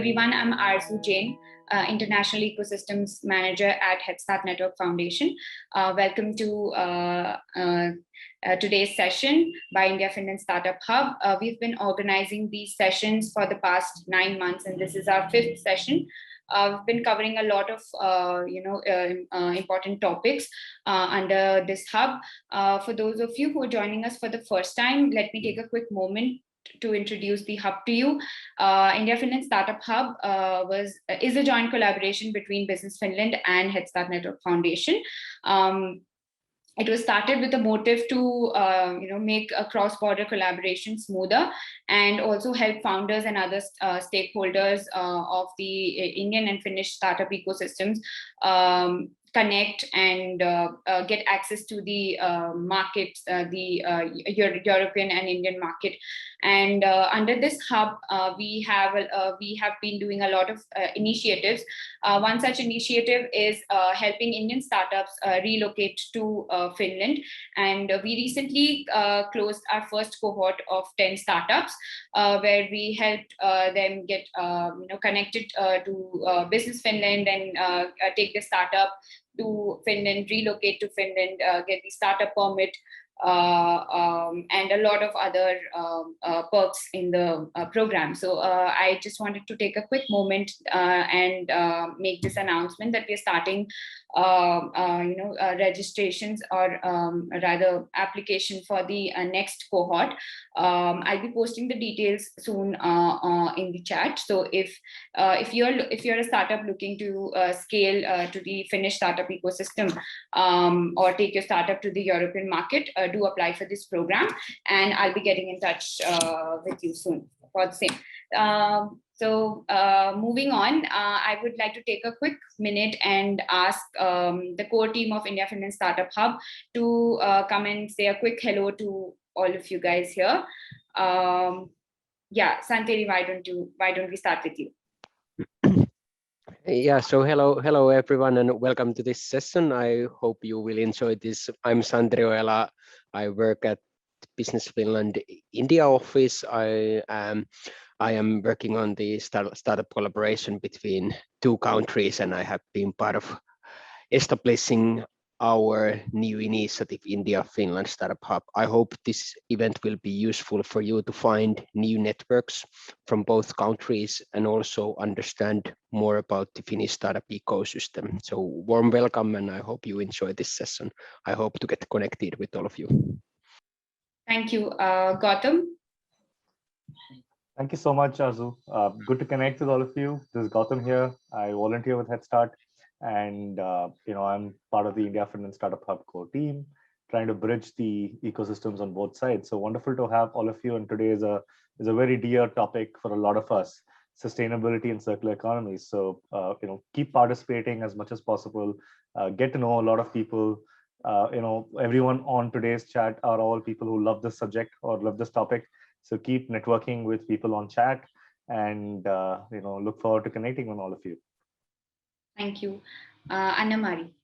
everyone. I'm Arzu Jain, International Ecosystems Manager at Headstart Network Foundation. Welcome to today's session by India-Finland Startup Hub. We've been organizing these sessions for the past 9 months, and this is our 5th session. We've been covering a lot of important topics under this hub. For those of you who are joining us for the first time, let me take a quick moment to introduce the hub to you. India-Finland Startup Hub is a joint collaboration between Business Finland and Headstart Network Foundation. It was started with a motive to make a cross-border collaboration smoother and also help founders and other stakeholders of the Indian and Finnish startup ecosystems connect and get access to the markets, the European and Indian market. And under this hub, we have been doing a lot of initiatives. One such initiative is helping Indian startups relocate to Finland. And we recently closed our first cohort of 10 startups, where we helped them get connected to Business Finland and take the startup to Finland, relocate to Finland, get the startup permit, and a lot of other perks in the program. So I just wanted to take a quick moment and make this announcement that we're starting registrations, or rather application for the next cohort. I'll be posting the details soon in the chat. So if you're a startup looking to scale to the Finnish startup ecosystem, or take your startup to the European market, do apply for this program, and I'll be getting in touch with you soon for the same. So moving on, I would like to take a quick minute and ask the core team of India-Finland Startup Hub to come and say a quick hello to all of you guys here. Yeah, Santeri, why don't we start with you? Yeah, so hello everyone, and welcome to this session. I hope you will enjoy this. I'm Santeri Oela. I work at Business Finland India office. I am working on the startup collaboration between two countries, and I have been part of establishing our new initiative, India-Finland Startup Hub. I hope this event will be useful for you to find new networks from both countries and also understand more about the Finnish startup ecosystem. So warm welcome, and I hope you enjoy this session. I hope to get connected with all of you. Thank you. Gautam? Thank you so much, Arzu. Good to connect with all of you. This is Gautam here. I volunteer with Headstart, and I'm part of the India-Finland Startup Hub core team, trying to bridge the ecosystems on both sides. So wonderful to have all of you. And today is a very dear topic for a lot of us: sustainability and circular economy. So keep participating as much as possible. Get to know a lot of people. Everyone on today's chat are all people who love this subject or love this topic. So keep networking with people on chat, and look forward to connecting with all of you. Thank you. Anna-Mari,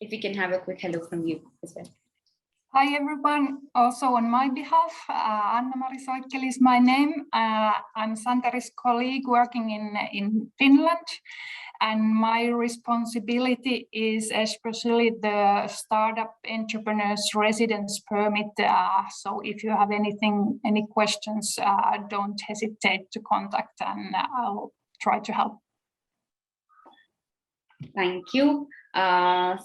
if we can have a quick hello from you as well. Hi everyone, also on my behalf, Anna-Mari Soikkeli is my name. I'm Santeri's colleague working in Finland, and my responsibility is especially the startup entrepreneurs residence permit. So if you have any questions, don't hesitate to contact, and I'll try to help. Thank you.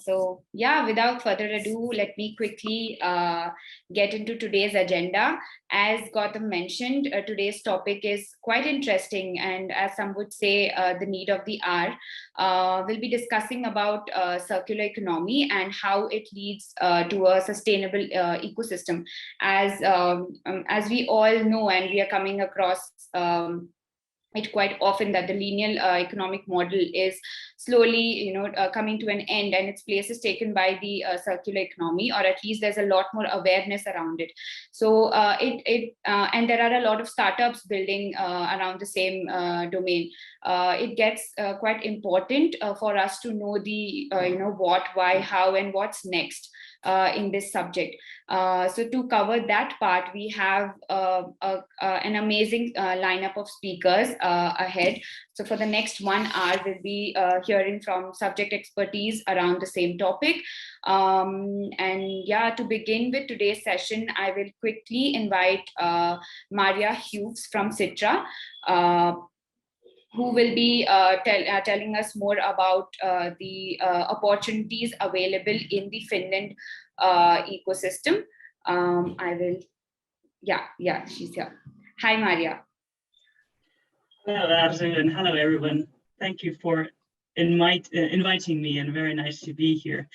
So yeah, without further ado, let me quickly get into today's agenda. As Gautam mentioned, today's topic is quite interesting, and as some would say, the need of the hour. We'll be discussing about circular economy and how it leads to a sustainable ecosystem. As we all know, and we are coming across it quite often, that the linear economic model is slowly coming to an end, and its place is taken by the circular economy, or at least there's a lot more awareness around it. So and there are a lot of startups building around the same domain. It gets quite important for us to know the what, why, how, and what's next. in this subject. So to cover that part, we have an amazing lineup of speakers ahead. So for the next 1 hour, we'll be hearing from subject expertise around the same topic. And yeah, to begin with today's session, I will quickly invite Maria Hughes from Sitra, who will be telling us more about the opportunities available in the Finland ecosystem. She's here. Hi, Maria. Hello, Arzu, and hello, everyone. Thank you for inviting me, and very nice to be here.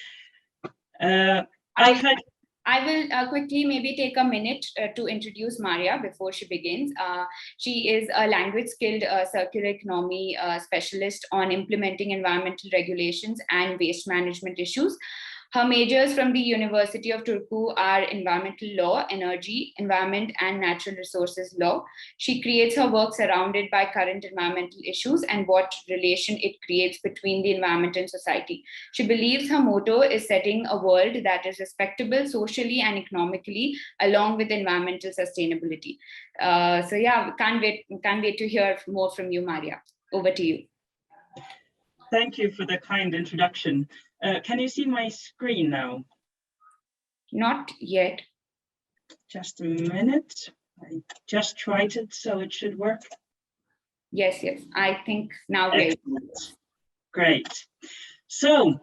I will quickly maybe take a minute to introduce Maria before she begins. She is a language-skilled circular economy specialist on implementing environmental regulations and waste management issues. Her majors from the University of Turku are environmental law, energy, environment, and natural resources law. She creates her work surrounded by current environmental issues and what relation it creates between the environment and society. She believes her motto is setting a world that is respectable socially and economically, along with environmental sustainability. So yeah, can't wait to hear more from you, Maria. Over to you. Thank you for the kind introduction. Can you see my screen now? Not yet. Just a minute. I just tried it, so it should work. Yes, I think now. Great. So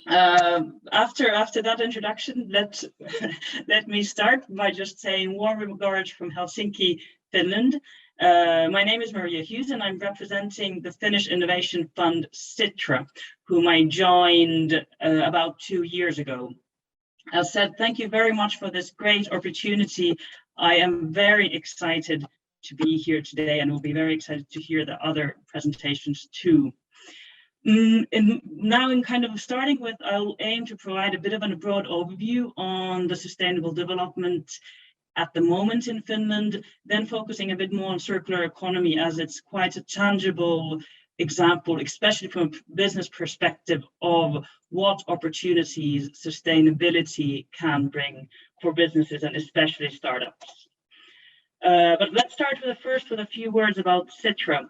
after that introduction, let me start by just saying warm regards from Helsinki, Finland. My name is Maria Hughes, and I'm representing the Finnish innovation fund Sitra, whom I joined about 2 years ago. As said, thank you very much for this great opportunity. I am very excited to be here today, and will be very excited to hear the other presentations too. Now, in kind of starting with, I'll aim to provide a bit of a broad overview on the sustainable development at the moment in Finland, then focusing a bit more on circular economy, as it's quite a tangible example, especially from a business perspective, of what opportunities sustainability can bring for businesses and especially startups. But let's start with a few words about Sitra.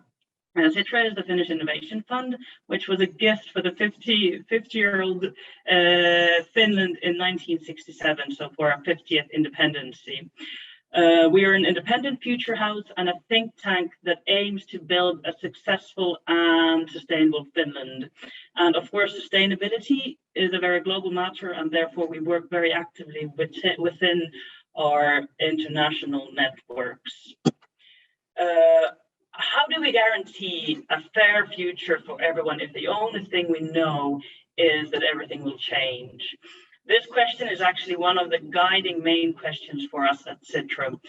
Sitra is the Finnish Innovation Fund, which was a gift for the 50-year-old Finland in 1967, so for our 50th independence. We are an independent future house and a think tank that aims to build a successful and sustainable Finland. And of course, sustainability is a very global matter, and therefore we work very actively within our international networks. How do we guarantee a fair future for everyone if the only thing we know is that everything will change? This question is actually one of the guiding main questions for us at Sitra.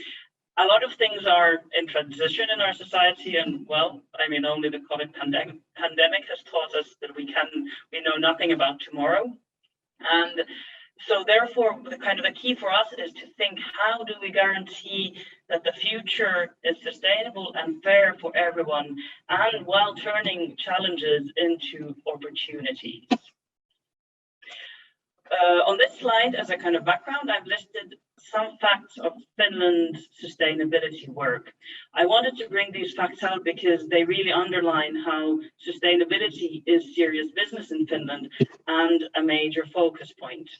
A lot of things are in transition in our society, and well, I mean, only the COVID pandemic has taught us that we know nothing about tomorrow. And so therefore, the key for us is to think, how do we guarantee that the future is sustainable and fair for everyone, and while turning challenges into opportunities? On this slide, as a kind of background, I've listed some facts of Finland's sustainability work. I wanted to bring these facts out because they really underline how sustainability is serious business in Finland and a major focus point.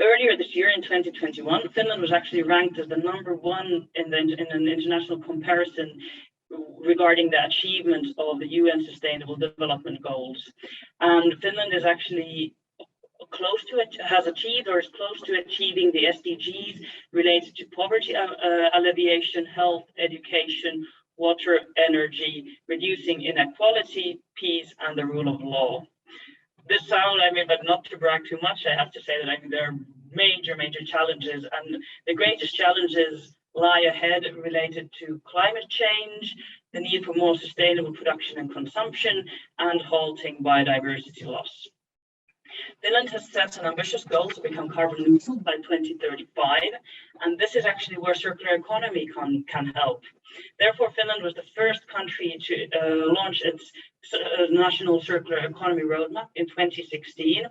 Earlier this year, in 2021, Finland was actually ranked as the #1 in an international comparison regarding the achievement of the UN Sustainable Development Goals. And Finland is actually close to it, has achieved or is close to achieving the SDGs related to poverty alleviation, health, education, water, energy, reducing inequality, peace, and the rule of law. This sound, but not to brag too much, I have to say that there are major challenges, and the greatest challenges lie ahead related to climate change, the need for more sustainable production and consumption, and halting biodiversity loss. Finland has set an ambitious goal to become carbon neutral by 2035, and this is actually where circular economy can help. Therefore, Finland was the first country to launch its national circular economy roadmap in 2016.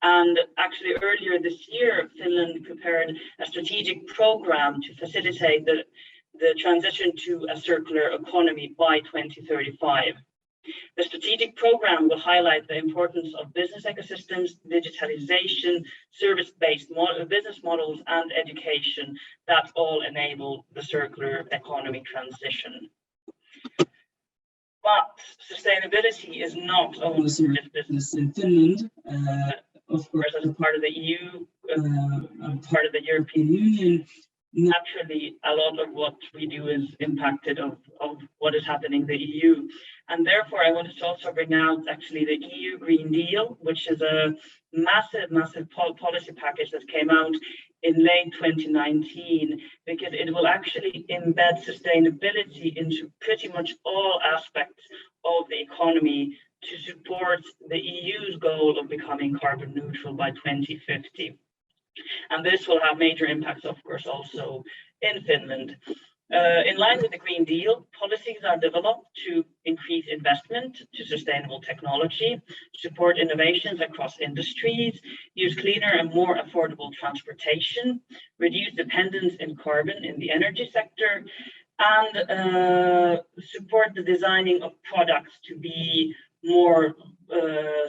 And actually earlier this year, Finland prepared a strategic program to facilitate the transition to a circular economy by 2035. The strategic program will highlight the importance of business ecosystems, digitalization, service-based business models, and education that all enable the circular economy transition. But sustainability is not only serious business in Finland. Of course, as a part of the EU, part of the European Union, naturally, a lot of what we do is impacted of what is happening in the EU. And therefore, I wanted to also bring out actually the EU Green Deal, which is a massive policy package that came out in late 2019, because it will actually embed sustainability into pretty much all aspects of the economy to support the EU's goal of becoming carbon neutral by 2050. And this will have major impacts, of course, also in Finland. In line with the Green Deal, policies are developed to increase investment to sustainable technology, support innovations across industries, use cleaner and more affordable transportation, reduce dependence in carbon in the energy sector, and support the designing of products to be more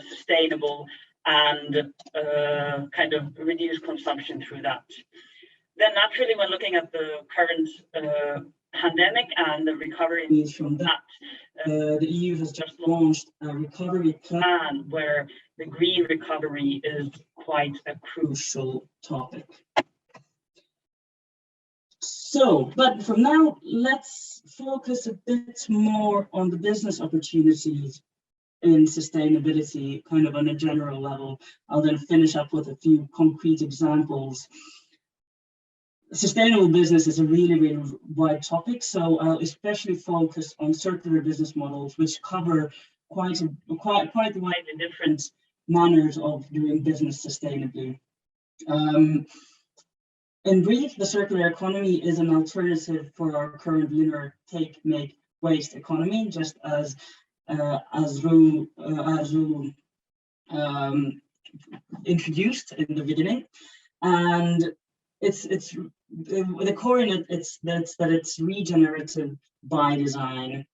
sustainable and kind of reduce consumption through that. Then naturally, when looking at the current pandemic and the recovery from that, the EU has just launched a recovery plan where the green recovery is quite a crucial topic. So, but for now, let's focus a bit more on the business opportunities in sustainability, kind of on a general level. I'll then finish up with a few concrete examples. Sustainable business is a really, really wide topic, so I'll especially focus on circular business models, which cover quite widely different manners of doing business sustainably. In brief, the circular economy is an alternative for our current linear take, make, waste economy, just as Ru introduced in the beginning, and it's the core in it. It's that it's regenerative by design.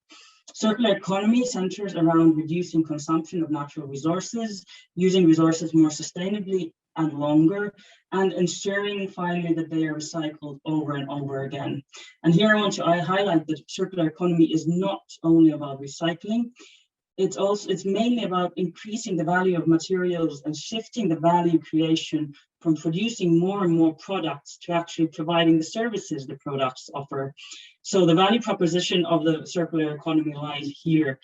Circular economy centers around reducing consumption of natural resources, using resources more sustainably and longer, and ensuring finally that they are recycled over and over again. And here I want to highlight that circular economy is not only about recycling. It's mainly about increasing the value of materials and shifting the value creation from producing more and more products to actually providing the services the products offer. So the value proposition of the circular economy lies here.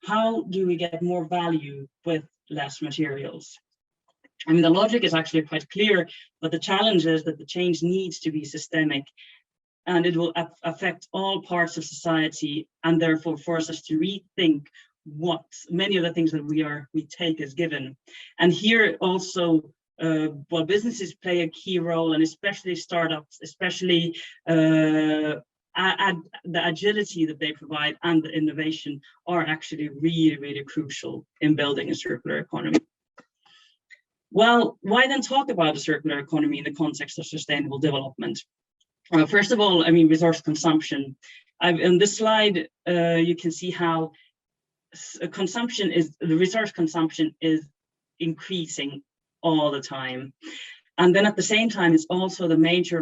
How do we get more value with less materials? I mean, the logic is actually quite clear, but the challenge is that the change needs to be systemic, and it will affect all parts of society, and therefore force us to rethink what many of the things that we take as given. And here also, businesses play a key role, and especially startups, especially the agility that they provide and the innovation are actually really, really crucial in building a circular economy. Well, why then talk about a circular economy in the context of sustainable development? First of all, I mean, resource consumption. In this slide, you can see how the resource consumption is increasing all the time. And then at the same time, it's also the major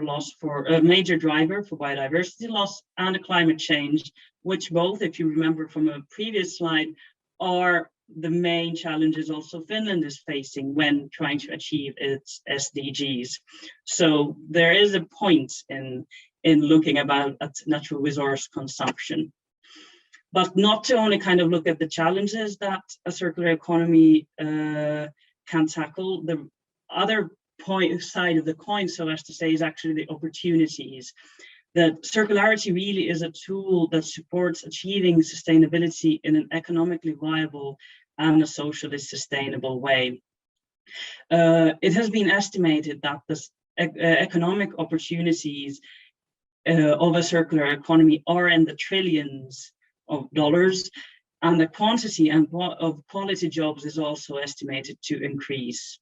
driver for biodiversity loss and climate change, which both, if you remember from a previous slide, are the main challenges also Finland is facing when trying to achieve its SDGs. So there is a point in looking at natural resource consumption, but not to only kind of look at the challenges that a circular economy can tackle. The other side of the coin, so as to say, is actually the opportunities. That circularity really is a tool that supports achieving sustainability in an economically viable and a socially sustainable way. It has been estimated that the economic opportunities of a circular economy are in the trillions of dollars, and the quantity and of quality jobs is also estimated to increase.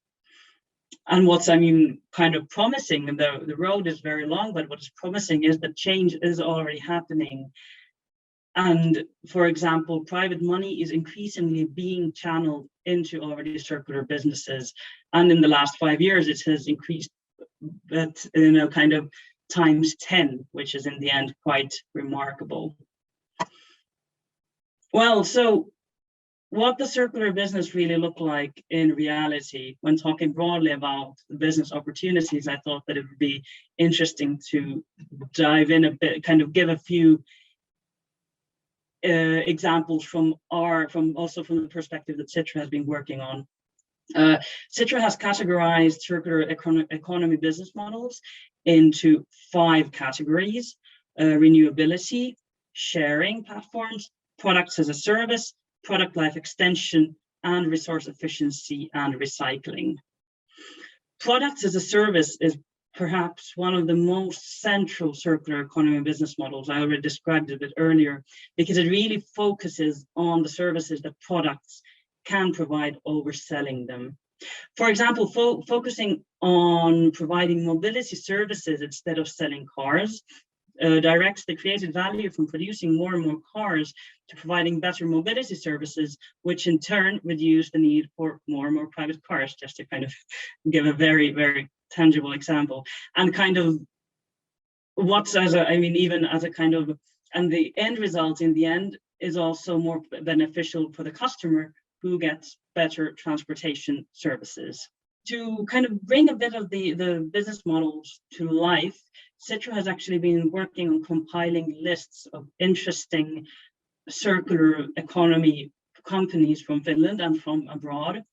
And what's, kind of promising, and the road is very long, but what is promising is that change is already happening. And for example, private money is increasingly being channeled into already circular businesses. And in the last 5 years, it has increased, but kind of times 10, which is in the end quite remarkable. Well, so what the circular business really look like in reality, when talking broadly about the business opportunities, I thought that it would be interesting to dive in a bit, kind of give a few examples from the perspective that Sitra has been working on. Sitra has categorized circular economy business models into 5 categories: renewability, sharing platforms, products as a service, product life extension, and resource efficiency and recycling. Products as a service is perhaps one of the most central circular economy business models. I already described it a bit earlier, because it really focuses on the services that products can provide over selling them. For example, focusing on providing mobility services instead of selling cars directs the created value from producing more and more cars to providing better mobility services, which in turn reduce the need for more and more private cars, just to kind of give a very, very tangible example. And kind of what's even as a kind of, and the end result in the end is also more beneficial for the customer, who gets better transportation services. To kind of bring a bit of the business models to life, Sitra has actually been working on compiling lists of interesting circular economy companies from Finland and from abroad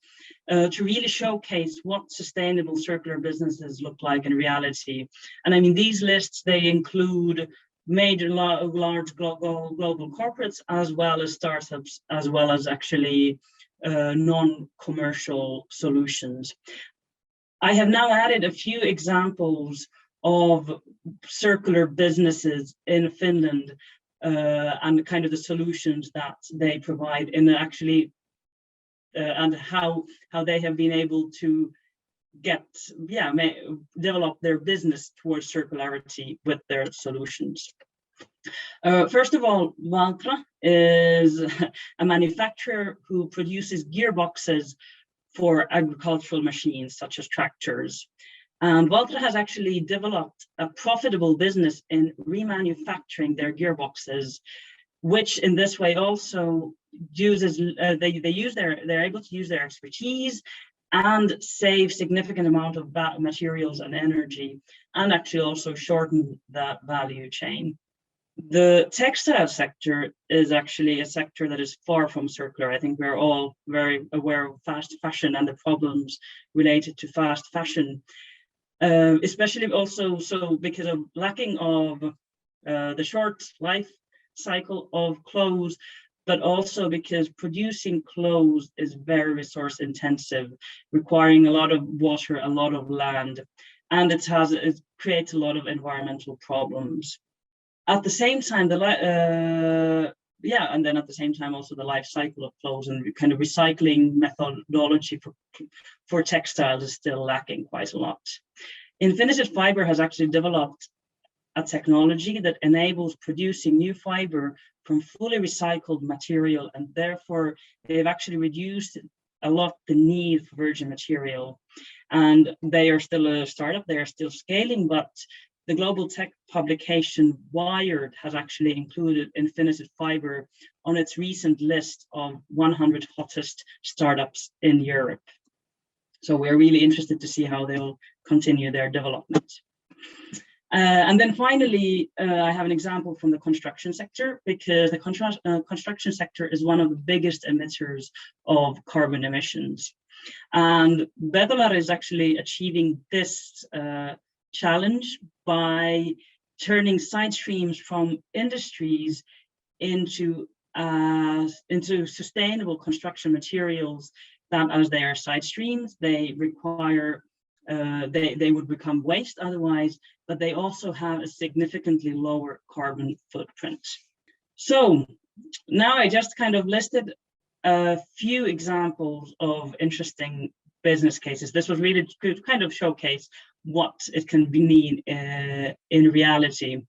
to really showcase what sustainable circular businesses look like in reality. And these lists, they include major large global corporates, as well as startups, as well as actually non-commercial solutions. I have now added a few examples of circular businesses in Finland and kind of the solutions that they provide in actually and how they have been able to develop their business towards circularity with their solutions. First of all, Valtra is a manufacturer who produces gearboxes for agricultural machines such as tractors. And Valtra has actually developed a profitable business in remanufacturing their gearboxes, which in this way also uses they're able to use their expertise and save significant amount of materials and energy, and actually also shorten that value chain. The textile sector is actually a sector that is far from circular. I think we're all very aware of fast fashion and the problems related to fast fashion, especially also because of lacking of the short life cycle of clothes, but also because producing clothes is very resource intensive, requiring a lot of water, a lot of land, and it creates a lot of environmental problems. At the same time, and then at the same time also the life cycle of clothes and kind of recycling methodology for textiles is still lacking quite a lot. Infinited Fiber has actually developed a technology that enables producing new fiber from fully recycled material, and therefore they've actually reduced a lot the need for virgin material. And they are still a startup, they are still scaling, but the global tech publication Wired has actually included Infinited Fiber on its recent list of 100 hottest startups in Europe. So we're really interested to see how they'll continue their development. And then finally, I have an example from the construction sector, because the construction sector is one of the biggest emitters of carbon emissions. And Betolar is actually achieving this challenge by turning side streams from industries into sustainable construction materials that, as they are side streams, they require they would become waste otherwise, but they also have a significantly lower carbon footprint. So now I just kind of listed a few examples of interesting business cases. This was really to kind of showcase what it can mean in reality.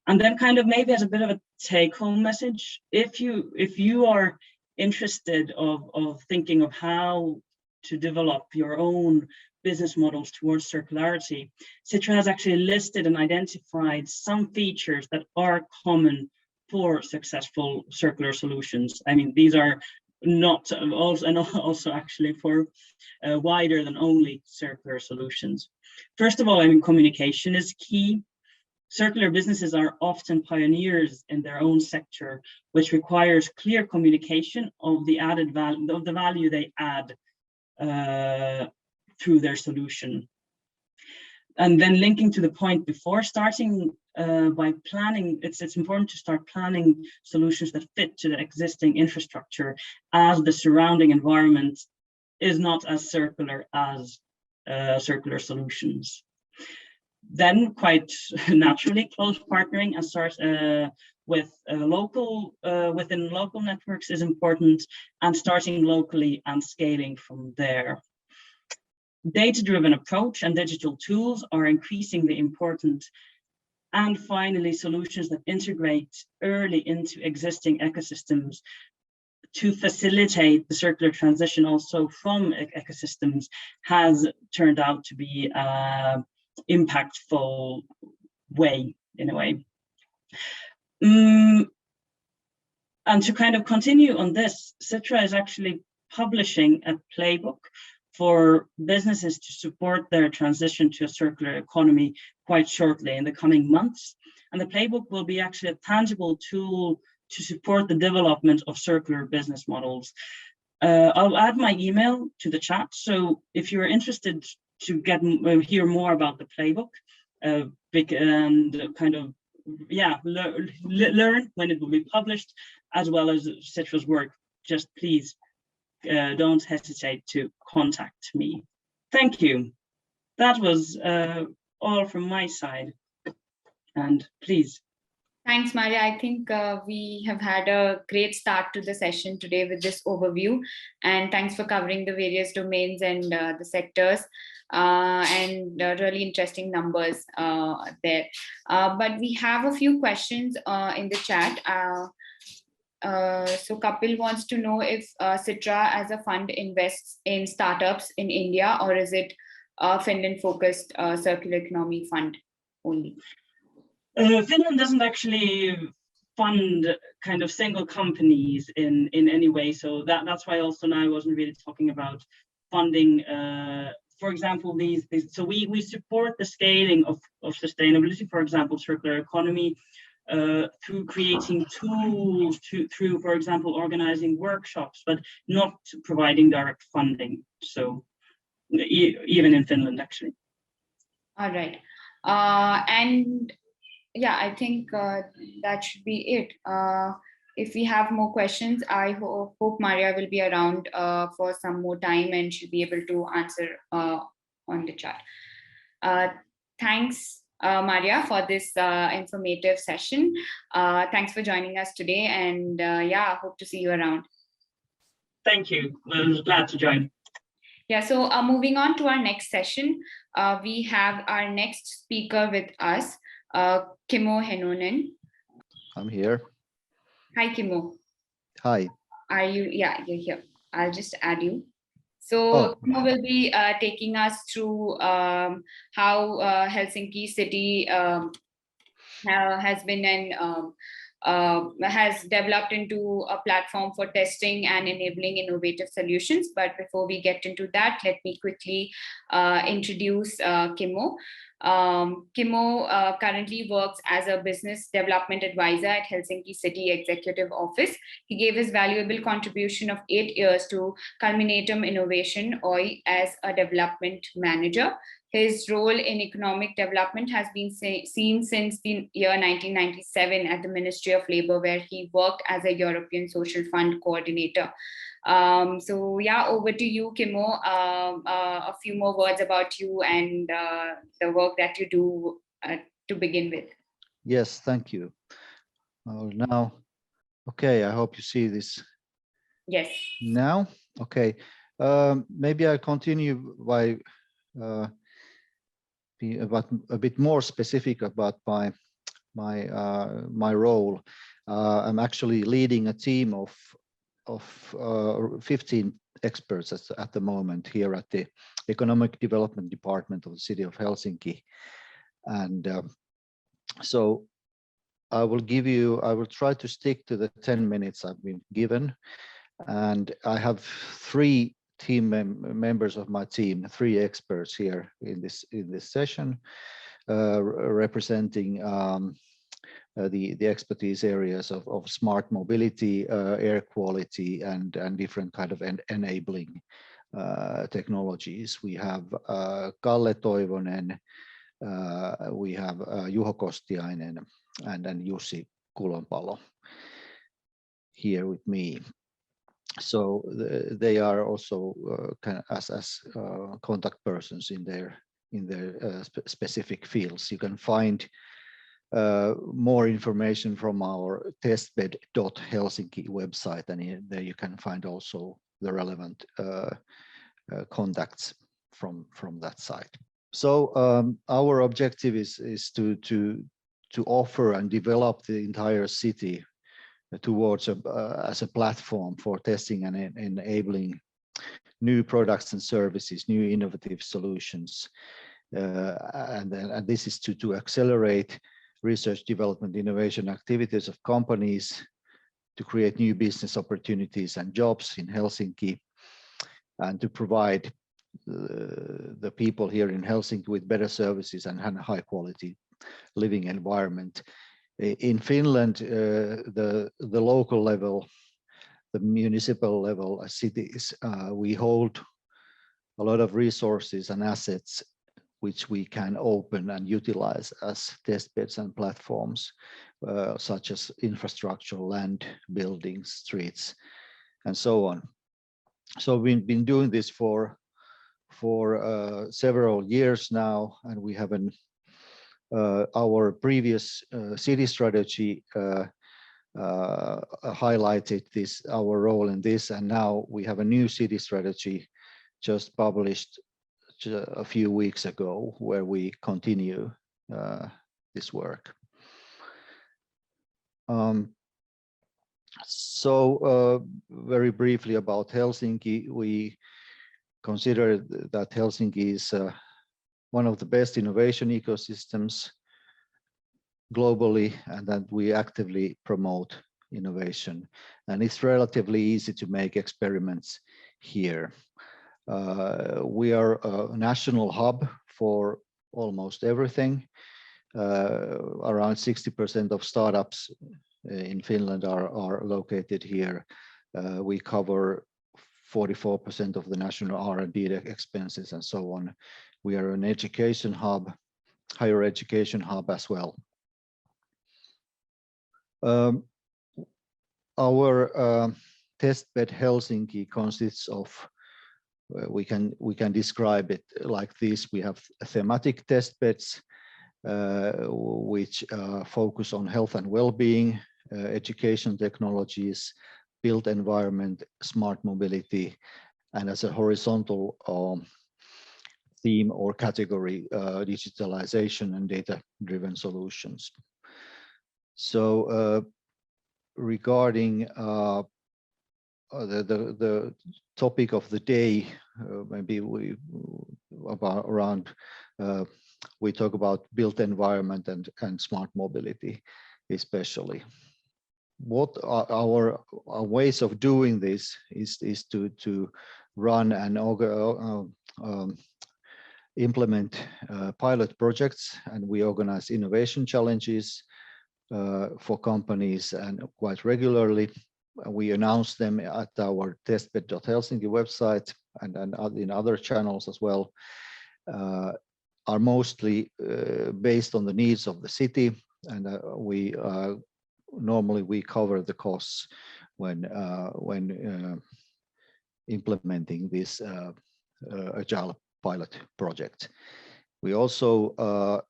And then kind of maybe as a bit of a take-home message, if you are interested of thinking of how to develop your own business models towards circularity, Sitra has actually listed and identified some features that are common for successful circular solutions. I mean, these are not also, and also actually for wider than only circular solutions. First of all, I mean, communication is key. Circular businesses are often pioneers in their own sector, which requires clear communication of the added value, of the value they add through their solution. And then linking to the point before, starting by planning, it's important to start planning solutions that fit to the existing infrastructure, as the surrounding environment is not as circular as circular solutions. Then quite naturally, close partnering and start with within local networks is important, and starting locally and scaling from there. Data-driven approach and digital tools are increasingly important. And finally, solutions that integrate early into existing ecosystems to facilitate the circular transition also from ecosystems has turned out to be an impactful way, in a way. And to kind of continue on this, Sitra is actually publishing a playbook for businesses to support their transition to a circular economy quite shortly in the coming months. And the playbook will be actually a tangible tool to support the development of circular business models. I'll add my email to the chat. So if you're interested to hear more about the playbook and kind of, learn when it will be published, as well as Citra's work, just please don't hesitate to contact me. Thank you. That was all from my side. And please. Thanks, Maria. I think we have had a great start to the session today with this overview. And thanks for covering the various domains and the sectors and really interesting numbers there. But we have a few questions in the chat. So Kapil wants to know if Sitra as a fund invests in startups in India, or is it a Finland-focused circular economy fund only? Finland doesn't actually fund kind of single companies in any way. So that's why also now I wasn't really talking about funding, for example, these so we support the scaling of sustainability, for example, circular economy, through creating tools, through, for example, organizing workshops, but not providing direct funding. So even in Finland, actually. All right. And yeah, I think that should be it. If we have more questions, I hope Maria will be around for some more time and she'll be able to answer on the chat. Thanks, Maria, for this informative session. Thanks for joining us today, and yeah, hope to see you around. Thank you. I was glad to join. Yeah, so moving on to our next session, we have our next speaker with us, Kimmo Heinonen. I'm here. Hi, Kimmo. Hi. Are you? Yeah, you're here. I'll just add you. So Kimmo will be taking us through how Helsinki city has been and has developed into a platform for testing and enabling innovative solutions. But before we get into that, let me quickly introduce Kimmo. Kimmo currently works as a business development advisor at Helsinki City Executive Office. He gave his valuable contribution of 8 years to Culminatum Innovation, OI, as a development manager. His role in economic development has been seen since the year 1997 at the Ministry of Labour, where he worked as a European Social Fund coordinator. So yeah, over to you, Kimmo. A few more words about you and the work that you do to begin with. Yes, thank you. Now, okay, I hope you see this. Yes. Now, okay. Maybe I continue by being a bit more specific about my role. I'm actually leading a team of 15 experts at the moment here at the Economic Development Department of the City of Helsinki, and so I will try to stick to the 10 minutes I've been given, and I have 3 team members of my team, 3 experts here in this session, representing the expertise areas of smart mobility, air quality, and different kind of enabling technologies. We have Kalle Toivonen, we have Juho Kostiainen, and then Jussi Kulonpalo here with me. So they are also kind of as contact persons in their specific fields. You can find more information from our Testbed Helsinki website, and there you can find also the relevant contacts from that site. So our objective is to offer and develop the entire city towards as a platform for testing and enabling new products and services, new innovative solutions, and this is to accelerate research, development, innovation activities of companies, to create new business opportunities and jobs in Helsinki, and to provide the people here in Helsinki with better services and high quality living environment. In Finland, the local level, the municipal level cities, we hold a lot of resources and assets which we can open and utilize as test beds and platforms, such as infrastructure, land, buildings, streets, and so on. So we've been doing this for several years now, and we have our previous city strategy highlighted our role in this, and now we have a new city strategy just published a few weeks ago, where we continue this work. So very briefly about Helsinki, we consider that Helsinki is one of the best innovation ecosystems globally, and that we actively promote innovation. And it's relatively easy to make experiments here. We are a national hub for almost everything. Around 60% of startups in Finland are located here. We cover 44% of the national R&D expenses and so on. We are an education hub, higher education hub as well. Our Testbed Helsinki consists of, we can describe it like this. We have thematic test beds, which focus on health and well-being, education technologies, built environment, smart mobility, and as a horizontal theme or category, digitalization and data-driven solutions. So regarding the topic of the day, maybe we talk about built environment and smart mobility, especially. What are our ways of doing this is to run and implement pilot projects, and we organize innovation challenges for companies, and quite regularly we announce them at our Testbed Helsinki website and in other channels as well. Are mostly based on the needs of the city, and normally we cover the costs when implementing this agile pilot project. We also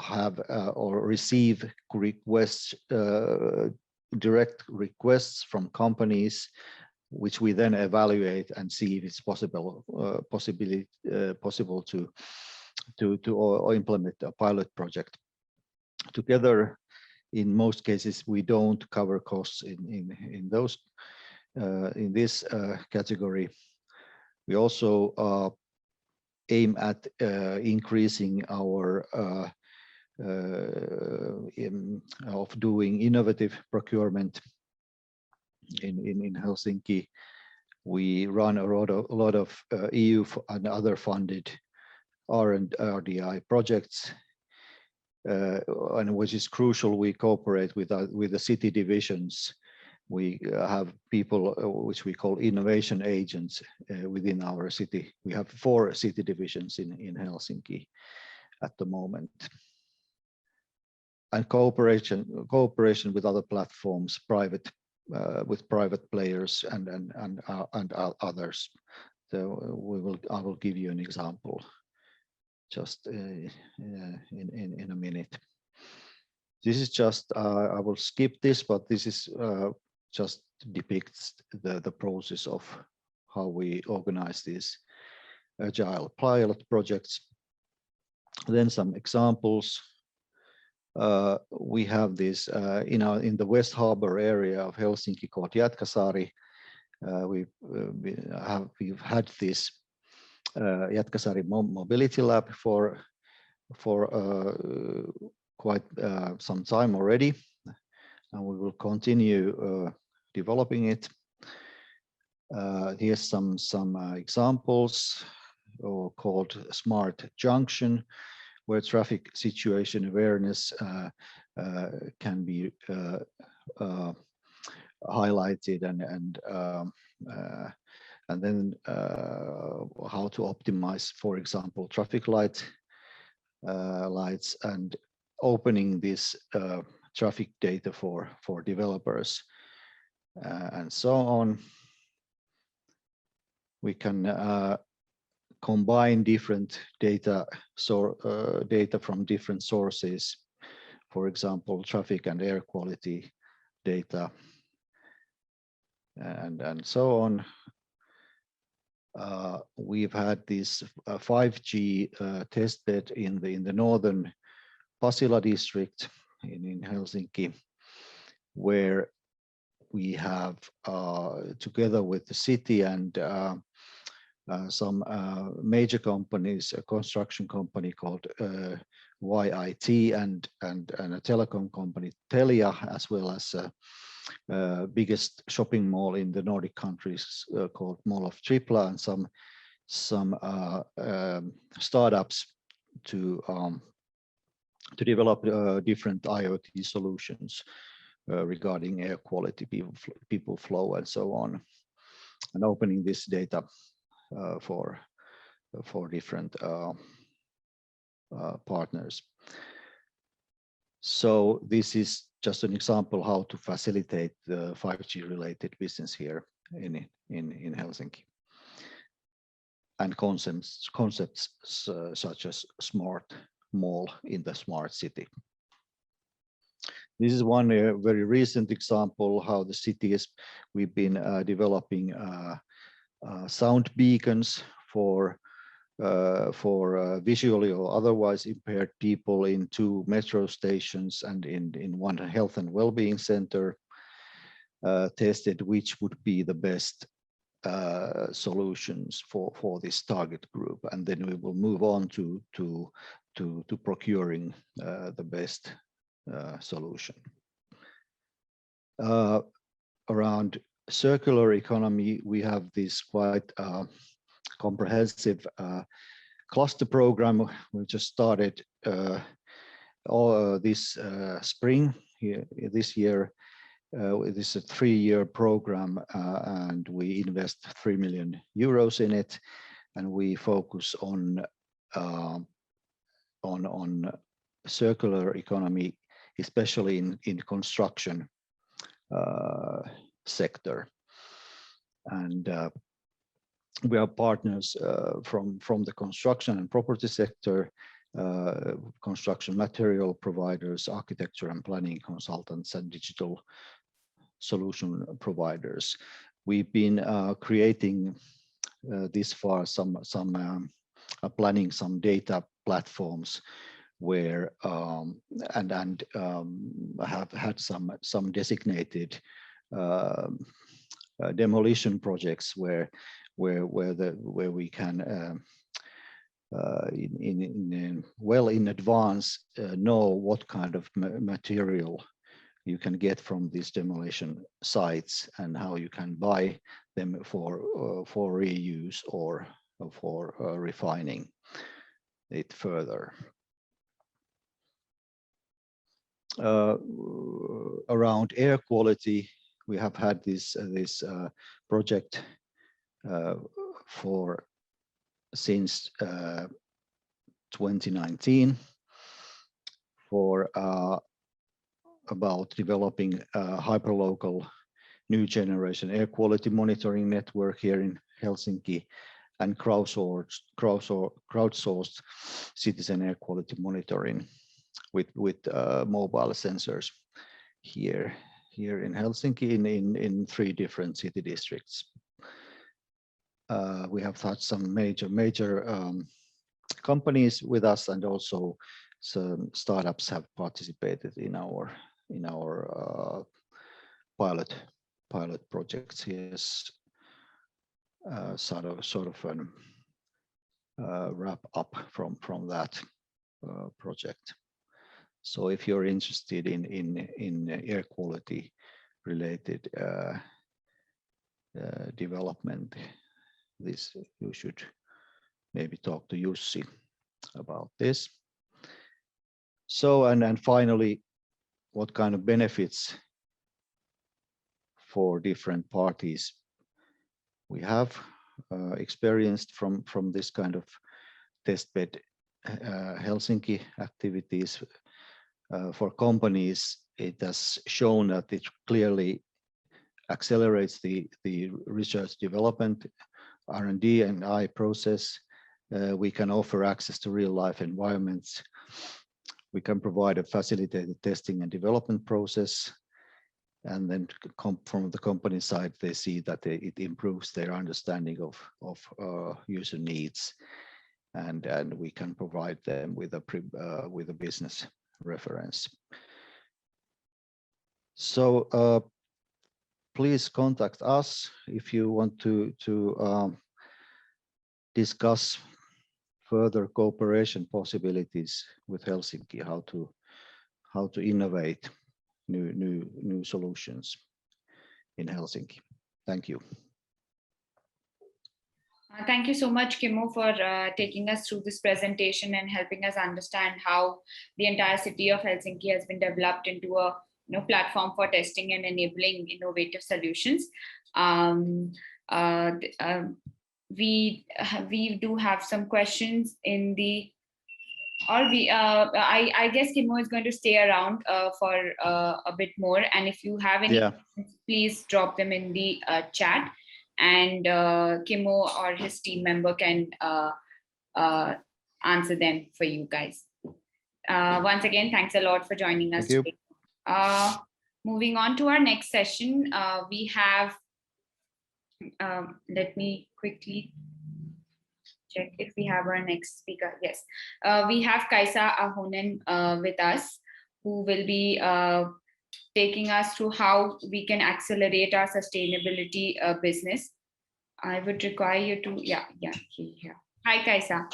have or receive requests, direct requests from companies which we then evaluate and see if it's possible to implement a pilot project. Together, in most cases, we don't cover costs in this category. We also aim at increasing our of doing innovative procurement in Helsinki. We run a lot of EU and other funded R&D projects, and which is crucial. We cooperate with the city divisions. We have people which we call innovation agents within our city. We have 4 city divisions in Helsinki at the moment. And cooperation with other platforms, with private players and others. So I will give you an example just in a minute. This is just I will skip this, but this is just depicts the process of how we organize these agile pilot projects. Then some examples. We have this in the West Harbor area of Helsinki called Jätkäsaari. We've had this Jätkäsaari Mobility Lab for quite some time already, and we will continue developing it. Here's some examples called Smart Junction, where traffic situation awareness can be highlighted and then how to optimize, for example, traffic lights and opening this traffic data for developers and so on. We can combine different data from different sources, for example, traffic and air quality data, and so on. We've had this 5G testbed in the northern Pasila district in Helsinki, where we have together with the city and some major companies, a construction company called YIT and a telecom company Telia, as well as biggest shopping mall in the Nordic countries called Mall of Tripla, and some startups to develop different IoT solutions regarding air quality, people flow, and so on, and opening this data for different partners. So this is just an example how to facilitate the 5G related business here in Helsinki, and concepts such as smart mall in the smart city. This is one very recent example how the city is. We've been developing sound beacons for visually or otherwise impaired people in 2 metro stations and in 1 health and well-being center, tested which would be the best solutions for this target group, and then we will move on to procuring the best solution. Around circular economy, we have this quite comprehensive cluster program. We just started this spring this year. This is a 3-year program, and we invest 3 million euros in it, and we focus on circular economy, especially in construction sector. And we are partners from the construction and property sector, construction material providers, architecture and planning consultants, and digital solution providers. we've been creating this far planning some data platforms where have had some designated demolition projects where we can well in advance know what kind of material you can get from these demolition sites and how you can buy them for reuse or for refining it further. Around air quality, we have had this project since 2019 for about developing a hyperlocal new generation air quality monitoring network here in Helsinki and crowdsourced citizen air quality monitoring with mobile sensors here in Helsinki in 3 different city districts. We have had some major companies with us, and also some startups have participated in our pilot projects. Here's sort of an wrap up from that project. So if you're interested in air quality related development, you should maybe talk to Jussi about this. So and finally, what kind of benefits for different parties we have experienced from this kind of Testbed Helsinki activities. For companies, it has shown that it clearly accelerates the research development, R&D and I process. We can offer access to real-life environments. We can provide a facilitated testing and development process. And then from the company side, they see that it improves their understanding of user needs, and we can provide them with a business reference. So please contact us if you want to discuss further cooperation possibilities with Helsinki, how to innovate new solutions in Helsinki. Thank you. Thank you so much, Kimmo, for taking us through this presentation and helping us understand how the entire city of Helsinki has been developed into a platform for testing and enabling innovative solutions. We do have some questions in the, I guess Kimmo is going to stay around for a bit more, and if you have any questions, please drop them in the chat, and Kimmo or his team member can answer them for you guys. Once again, thanks a lot for joining us today. Moving on to our next session, we have, let me quickly check if we have our next speaker. Yes, we have Kaisa Ahonen with us, who will be taking us through how we can accelerate our sustainability business. I would require you to, yeah. Hi, Kaisa.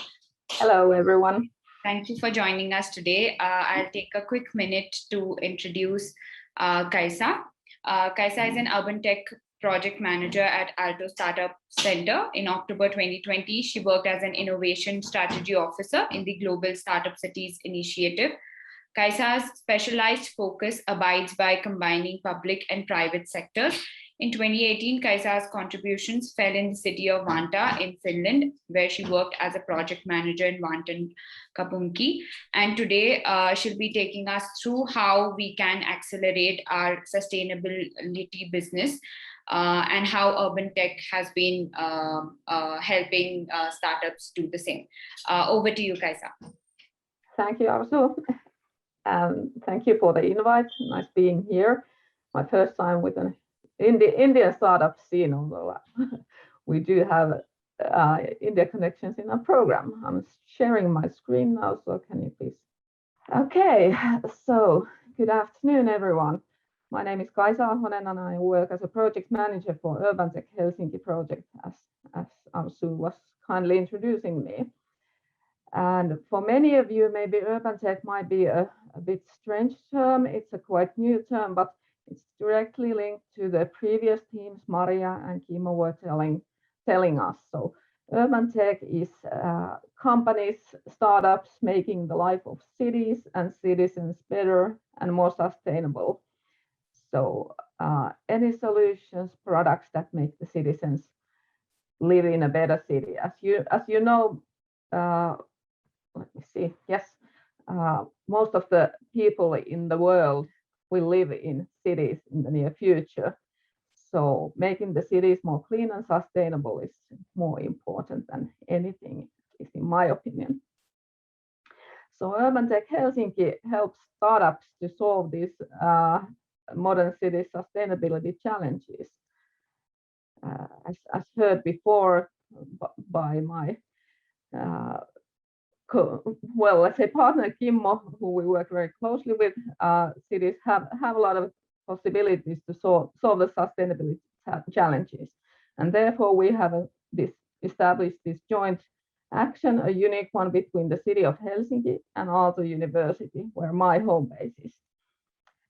Hello, everyone. Thank you for joining us today. I'll take a quick minute to introduce Kaisa. Kaisa is an urban tech project manager at Aalto Startup Center. In October 2020, she worked as an innovation strategy officer in the Global Startup Cities initiative. Kaisa's specialized focus abides by combining public and private sectors. In 2018, Kaisa's contributions fell in the city of Vantaa in Finland, where she worked as a project manager in Vantaan Kaupunki. And today, she'll be taking us through how we can accelerate our sustainability business and how urban tech has been helping startups do the same. Over to you, Kaisa. Thank you, Arzu. Thank you for the invite. Nice being here. My first time with an in the Indian startup scene, although we do have India connections in our program. I'm sharing my screen now, so can you please? Okay, so good afternoon, everyone. My name is Kaisa Ahonen, and I work as a project manager for Tech Helsinki project, as Arsu was kindly introducing me. And for many of you, maybe urban tech might be a bit strange term. It's a quite new term, but it's directly linked to the previous teams Maria and Kimmo were telling us. So urban tech is companies, startups making the life of cities and citizens better and more sustainable. So any solutions, products that make the citizens live in a better city. As you know, let me see. Yes, most of the people in the world will live in cities in the near future. So making the cities more clean and sustainable is more important than anything, at least in my opinion. So Tech Helsinki helps startups to solve these modern city sustainability challenges. As heard before by my let's say partner Kimmo, who we work very closely with, cities have a lot of possibilities to solve the sustainability challenges. And therefore we have established this joint action, a unique one between the city of Helsinki and Aalto University, where my home base is.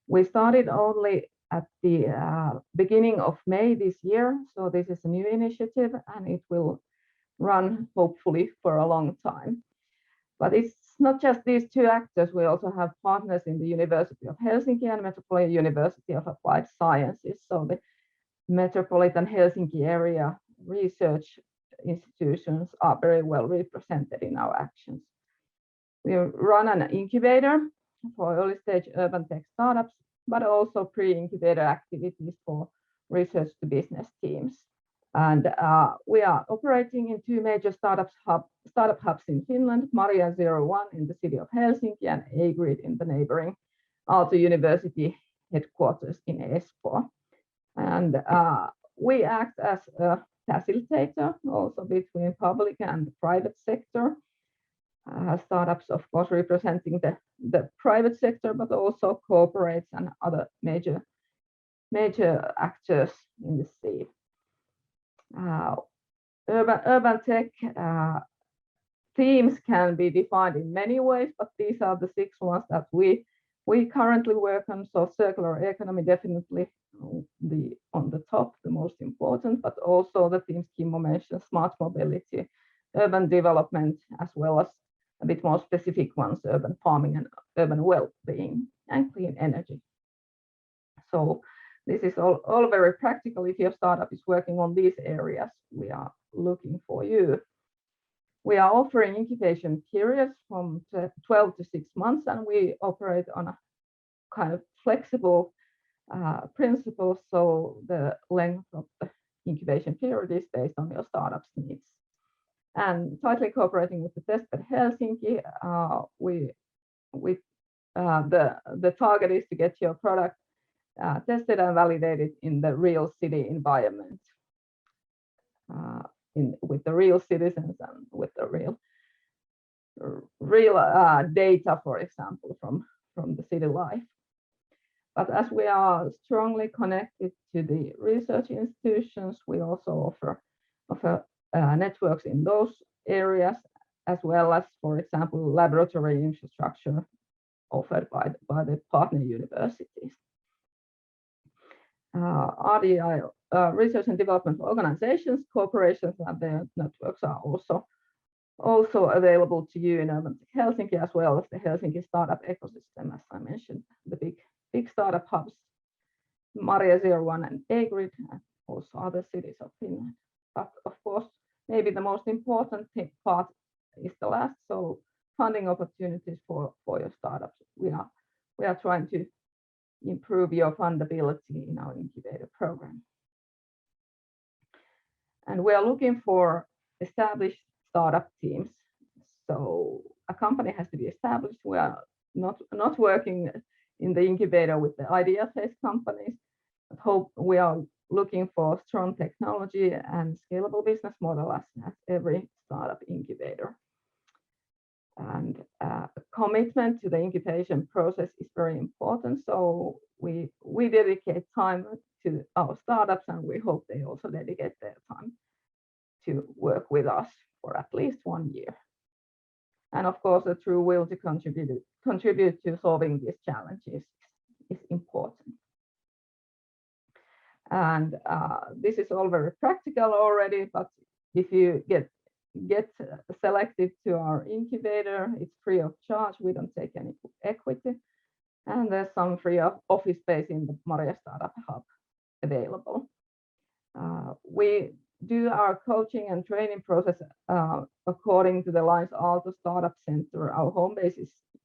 We started only at the beginning of May this year, so this is a new initiative and it will run hopefully for a long time. But it's not just these two actors, we also have partners in the University of Helsinki and Metropolitan University of Applied Sciences. So the Metropolitan Helsinki area research institutions are very well represented in our actions. We run an incubator for early stage urban tech startups, but also pre-incubator activities for research to business teams. And we are operating in two major startup hubs in Finland, Maria 01 in the city of Helsinki and A-Grid in the neighboring Aalto University headquarters in Espoo. And we act as a facilitator also between public and the private sector. Startups, of course, representing the private sector, but also corporates and other major actors in the scene. Urban tech themes can be defined in many ways, but these are the 6 ones that we currently work on. So circular economy, definitely on the top, the most important, but also the themes Kimmo mentioned, smart mobility, urban development, as well as a bit more specific ones, urban farming and urban well-being and clean energy. So this is all very practical. If your startup is working on these areas, we are looking for you. We are offering incubation periods from 12 to 6 months, and we operate on a kind of flexible principle. So the length of the incubation period is based on your startup's needs. And tightly cooperating with the Testbed Helsinki, the target is to get your product tested and validated in the real city environment, with the real citizens and with the real data, for example, from the city life. But as we are strongly connected to the research institutions, we also offer networks in those areas, as well as, for example, laboratory infrastructure offered by the partner universities. RDI, research and development organizations, corporations, and their networks are also available to you in Tech Helsinki, as well as the Helsinki startup ecosystem, as I mentioned, the big startup hubs, Maria 01 and A-Grid, and also other cities of Finland. But of course, maybe the most important part is the last, so funding opportunities for your startups. We are trying to improve your fundability in our incubator program. And we are looking for established startup teams. So a company has to be established. We are not working in the incubator with the idea phase companies, but we are looking for strong technology and scalable business model as every startup incubator. And commitment to the incubation process is very important. So we dedicate time to our startups, and we hope they also dedicate their time to work with us for at least 1 year. And of course, a true will to contribute to solving these challenges is important. And this is all very practical already, but if you get selected to our incubator, it's free of charge. We don't take any equity. And there's some free office space in the Maria Startup Hub available. We do our coaching and training process according to the Lines Aalto Startup Center. Our home base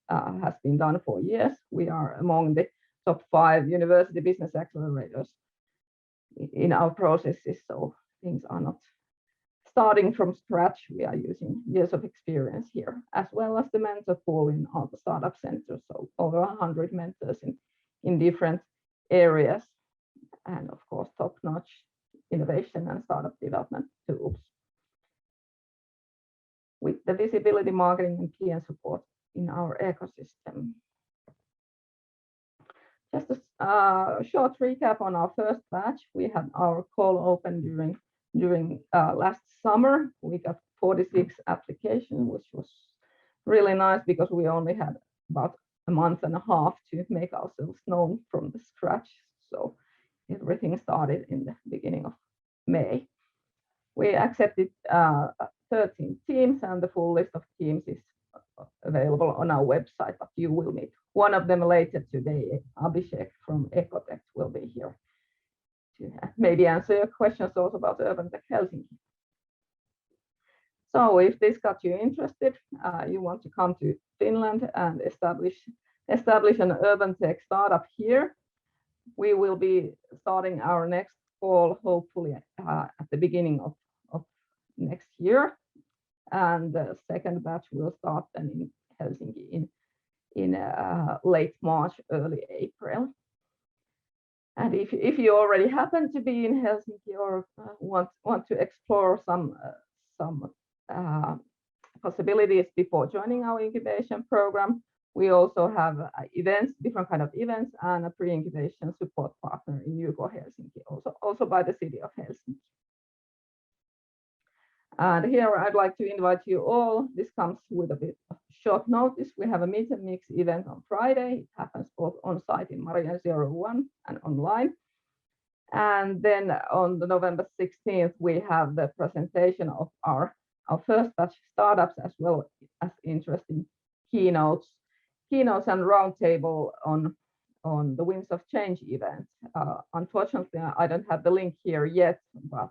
has been done for years. We are among the top 5 university business accelerators in our processes, so things are not starting from scratch. We are using years of experience here, as well as the mentor pool in Aalto Startup Center, so over 100 mentors in different areas, and of course top-notch innovation and startup development tools. With the visibility, marketing, and PR support in our ecosystem. Just a short recap on our first batch. We had our call open during last summer. We got 46 applications, which was really nice because we only had about a month and a half to make ourselves known from the scratch. So everything started in the beginning of May. We accepted 13 teams, and the full list of teams is available on our website, but you will meet one of them later today. Abhishek from Ekotekt will be here to maybe answer your questions also about Tech Helsinki. So if this got you interested, you want to come to Finland and establish an urban tech startup here, we will be starting our next call hopefully at the beginning of next year. And the second batch will start then in Helsinki in late March, early April. And if you already happen to be in Helsinki or want to explore some possibilities before joining our incubation program, we also have events, different kind of events, and a pre-incubation support partner in Yuko Helsinki, also by the city of Helsinki. And here I'd like to invite you all. This comes with a bit of short notice. We have a meet and mix event on Friday. It happens both on site in Maria 01 and online. And then on the November 16th, we have the presentation of our first batch startups, as well as interesting keynotes and roundtable on the Winds of Change event. Unfortunately, I don't have the link here yet, but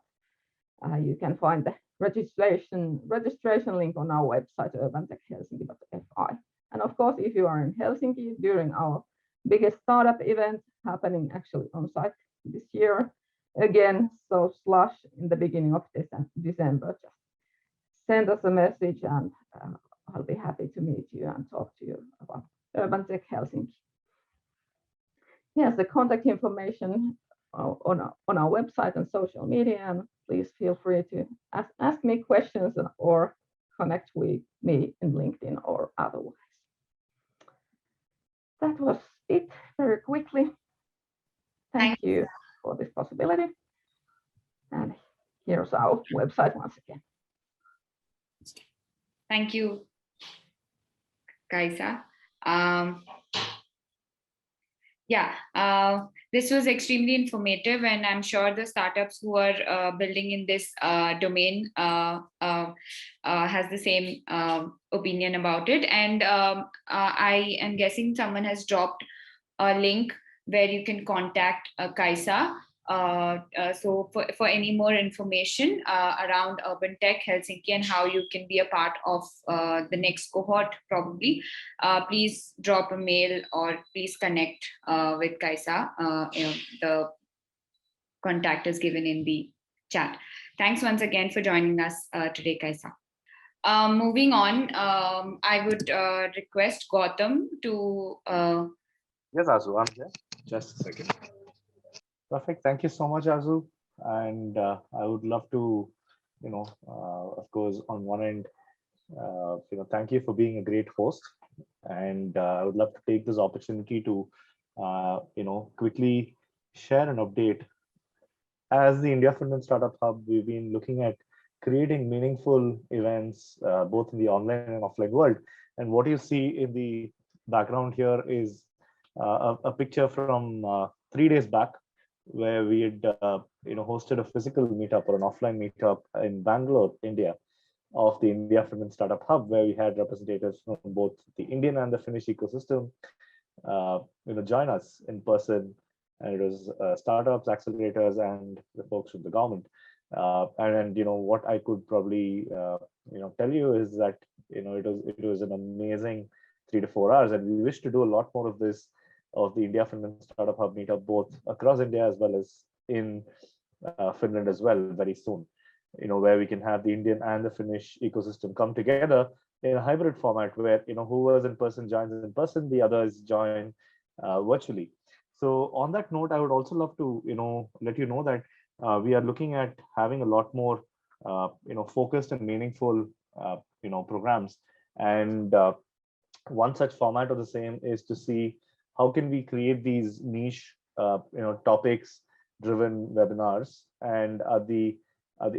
you can find the registration link on our website, urbanTechHelsinki.fi. And of course, if you are in Helsinki during our biggest startup event happening actually on site this year, again, so slash in the beginning of December, just send us a message and I'll be happy to meet you and talk to you about Tech Helsinki. Yes, the contact information on our website and social media, and please feel free to ask me questions or connect with me in LinkedIn or otherwise. That was it very quickly. Thank you for this possibility. And here's our website once again. Thank you, Kaisa. This was extremely informative, and I'm sure the startups who are building in this domain has the same opinion about it. And I am guessing someone has dropped a link where you can contact Kaisa. So for any more information around Urban Tech Helsinki and how you can be a part of the next cohort, probably, please drop a mail or please connect with Kaisa. The contact is given in the chat. Thanks once again for joining us today, Kaisa. Moving on, I would request Gautam to... Yes, Asu, I'm here. Just a second. Perfect. Thank you so much, Azu. And I would love to, of course, on one end, thank you for being a great host. And I would love to take this opportunity to, quickly share an update. As the India-Finland Startup Hub, we've been looking at creating meaningful events, both in the online and offline world. And what you see in the background here is a picture from 3 days back, where we had hosted a physical meetup or an offline meetup in Bangalore, India, of the India-Finland Startup Hub, where we had representatives from both the Indian and the Finnish ecosystem, join us in person. And it was startups, accelerators, and the folks from the government. And what I could probably tell you is that it was an amazing 3 to 4 hours, and we wish to do a lot more of this, of the India-Finland Startup Hub meetup, both across India as well as in Finland as well, very soon. Where we can have the Indian and the Finnish ecosystem come together in a hybrid format, where who was in person joins in person, the others join virtually. So on that note, I would also love to let you know that we are looking at having a lot more focused and meaningful programs. And one such format of the same is to see how can we create these niche topics driven webinars, and at the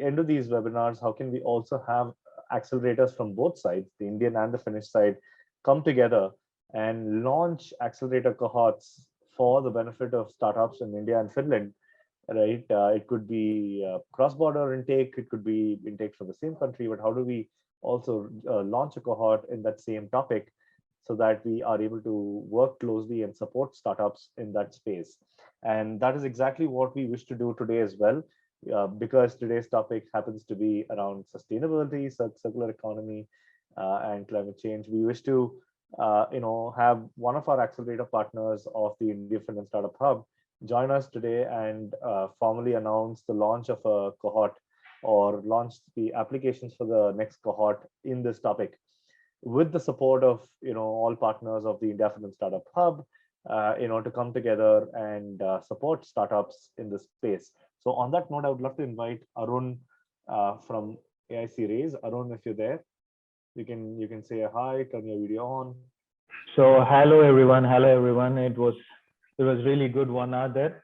end of these webinars, how can we also have accelerators from both sides, the Indian and the Finnish side, come together and launch accelerator cohorts for the benefit of startups in India and Finland, right? It could be cross-border intake, it could be intake from the same country, but how do we also launch a cohort in that same topic so that we are able to work closely and support startups in that space? And that is exactly what we wish to do today as well, because today's topic happens to be around sustainability, circular economy, and climate change. We wish to have one of our accelerator partners of the India-Finland Startup Hub join us today and formally announce the launch of a cohort, or launch the applications for the next cohort in this topic, with the support of all partners of the India-Finland Startup Hub, to come together and support startups in this space. So on that note, I would love to invite Arun from AIC Raise. Arun, if you're there, you can say a hi, turn your video on. So hello everyone. It was really good 1 hour there.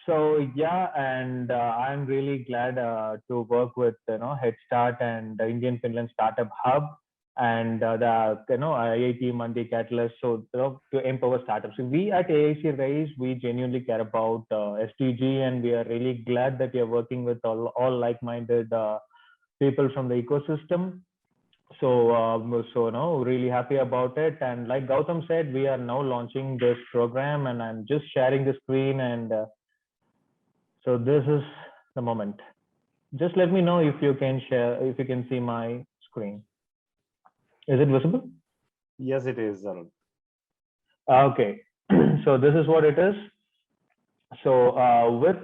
So yeah, and I'm really glad to work with Headstart and the Indian Finland Startup Hub and the IIT Mandi Catalyst, so to empower startups. So we at AIC Raise, we genuinely care about SDG, and we are really glad that you're working with all like-minded people from the ecosystem. So really happy about it. And like Gautam said, we are now launching this program, and I'm just sharing the screen. And so this is the moment. Just let me know if you can share, if you can see my screen. Is it visible? Yes, it is, Arun. Okay. So this is what it is. So with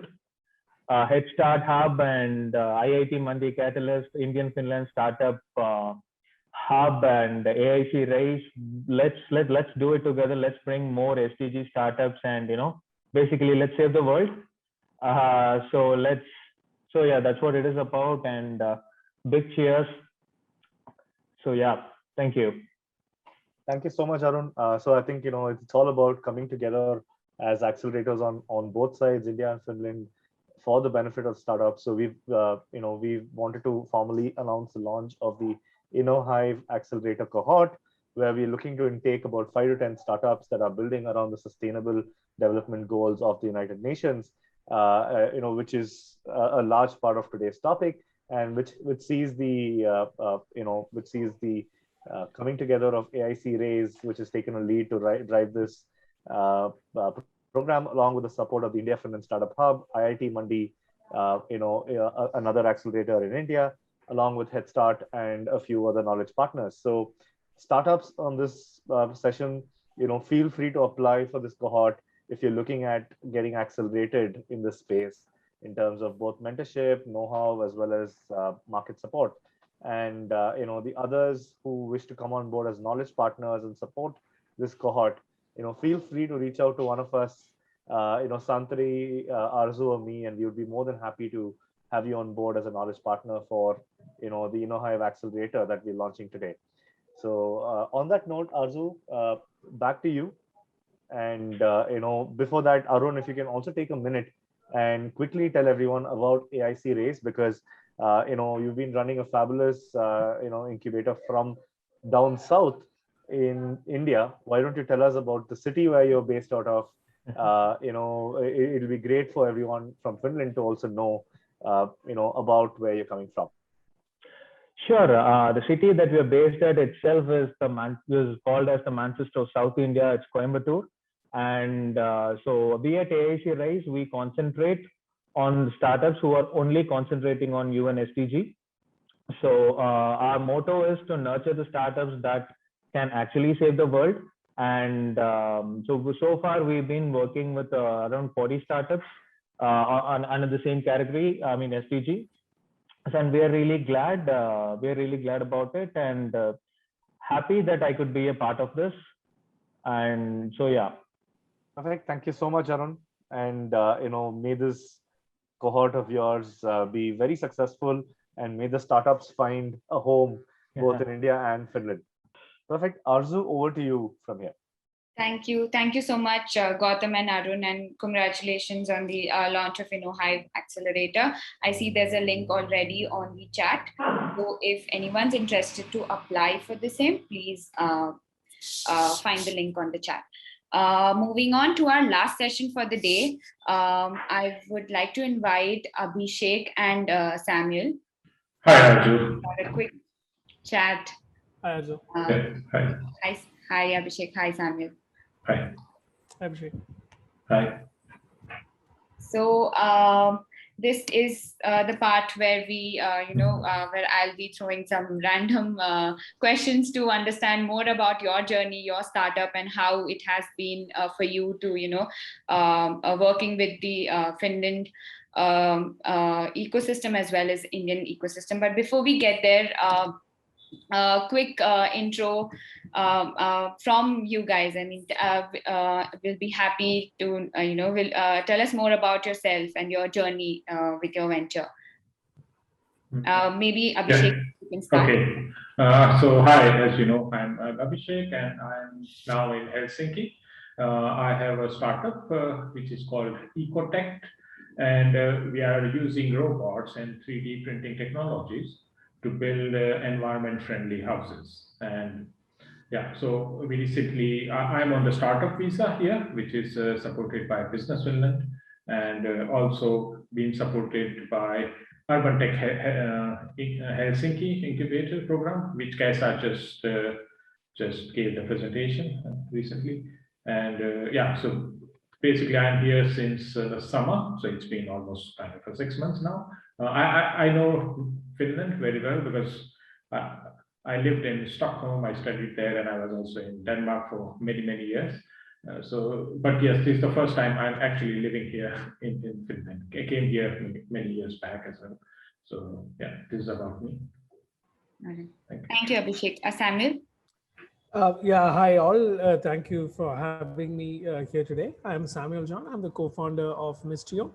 Headstart Hub and IIT Mandi Catalyst, Indian Finland Startup Hub and AIC Raise, let's do it together. Let's bring more SDG startups, and basically let's save the world. So yeah, that's what it is about. And big cheers. So yeah, thank you. Thank you so much, Arun. So I think it's all about coming together as accelerators on both sides, India and Finland, for the benefit of startups. So we've wanted to formally announce the launch of the InnoHive Accelerator cohort, where we're looking to intake about 5 to 10 startups that are building around the sustainable development goals of the United Nations, which is a large part of today's topic, and which sees the coming together of AIC Raise, which has taken a lead to drive this program, along with the support of the India-Finland Startup Hub, IIT Mandi, another accelerator in India, along with Headstart and a few other knowledge partners. So startups on this session, feel free to apply for this cohort if you're looking at getting accelerated in this space in terms of both mentorship, know-how, as well as market support. And the others who wish to come on board as knowledge partners and support this cohort, feel free to reach out to one of us Santari, Arzu, or me, and we would be more than happy to have you on board as a knowledge partner for, the InnoHive Accelerator that we're launching today. So on that note, Arzu, back to you. And, before that, Arun, if you can also take a minute and quickly tell everyone about AIC Race, because, you've been running a fabulous, incubator from down south in India. Why don't you tell us about the city where you're based out of? It'll be great for everyone from Finland to also know, about where you're coming from. Sure. The city that we are based at itself is called as the Manchester of South India. It's Coimbatore. And so we at AIC Rise, we concentrate on startups who are only concentrating on UN SDG. So our motto is to nurture the startups that can actually save the world. And so far we've been working with around 40 startups under the same category, I mean SDG. And we are really glad about it, and happy that I could be a part of this. And so, yeah. Perfect. Thank you so much, Arun. And, may this cohort of yours be very successful, and may the startups find a home both in India and Finland. Perfect. Arzu, over to you from here. Thank you. Thank you so much, Gautam and Arun, and congratulations on the launch of InnoHive Accelerator. I see there's a link already on the chat. So if anyone's interested to apply for the same, please find the link on the chat. Moving on to our last session for the day, I would like to invite Abhishek and Samuel. Hi, Arju. For a quick chat. Hi, Arju. Hi, Abhishek. Hi, Samuel. Hi. Hi, Abhishek. Hi. So this is the part where we, where I'll be throwing some random questions to understand more about your journey, your startup, and how it has been for you to, working with the Finland ecosystem as well as Indian ecosystem. But before we get there, quick intro from you guys. I mean, we'll be happy to, tell us more about yourself and your journey with your venture. Maybe Abhishek, you can start. Okay. So hi, as you know, I'm Abhishek, and I'm now in Helsinki. I have a startup which is called Ekotekt, and we are using robots and 3D printing technologies to build environment-friendly houses. And yeah, so we recently, I'm on the startup visa here, which is supported by Business Finland, and also being supported by Urban Tech Helsinki incubator program, which Kaisa just gave the presentation recently. And yeah, so basically I'm here since the summer, so it's been almost kind of for 6 months now. I know Finland very well because I lived in Stockholm, I studied there, and I was also in Denmark for many, many years. But yes, this is the first time I'm actually living here in Finland. I came here many years back as well. So yeah, this is about me. Okay. Thank you, Abhishek. Samuel? Yeah, hi all. Thank you for having me here today. I'm Samuel John. I'm the co-founder of Misteo.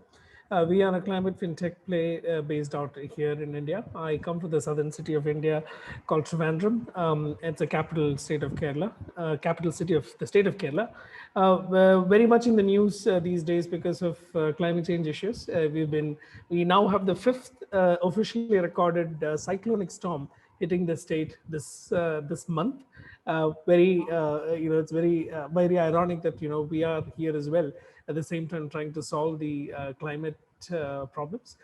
We are a climate fintech play based out here in India. I come from the southern city of India called Trivandrum. It's a capital state of Kerala, capital city of the state of Kerala. Very much in the news these days because of climate change issues. We now have the 5th officially recorded cyclonic storm hitting the state this month. It's very ironic that we are here as well at the same time trying to solve the climate problems.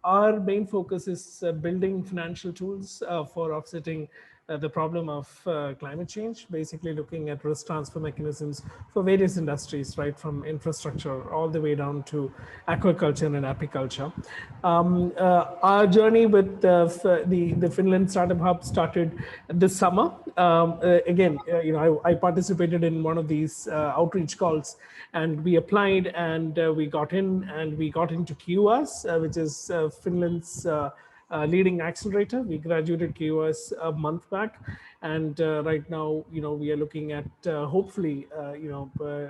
Our main focus is building financial tools for offsetting the problem of climate change, basically looking at risk transfer mechanisms for various industries, right from infrastructure all the way down to aquaculture and apiculture. Our journey with the Finland Startup Hub started this summer. I participated in one of these outreach calls, and we applied, and we got in, and we got into QS, which is Finland's leading accelerator. We graduated KOS a month back, and right now, we are looking at hopefully,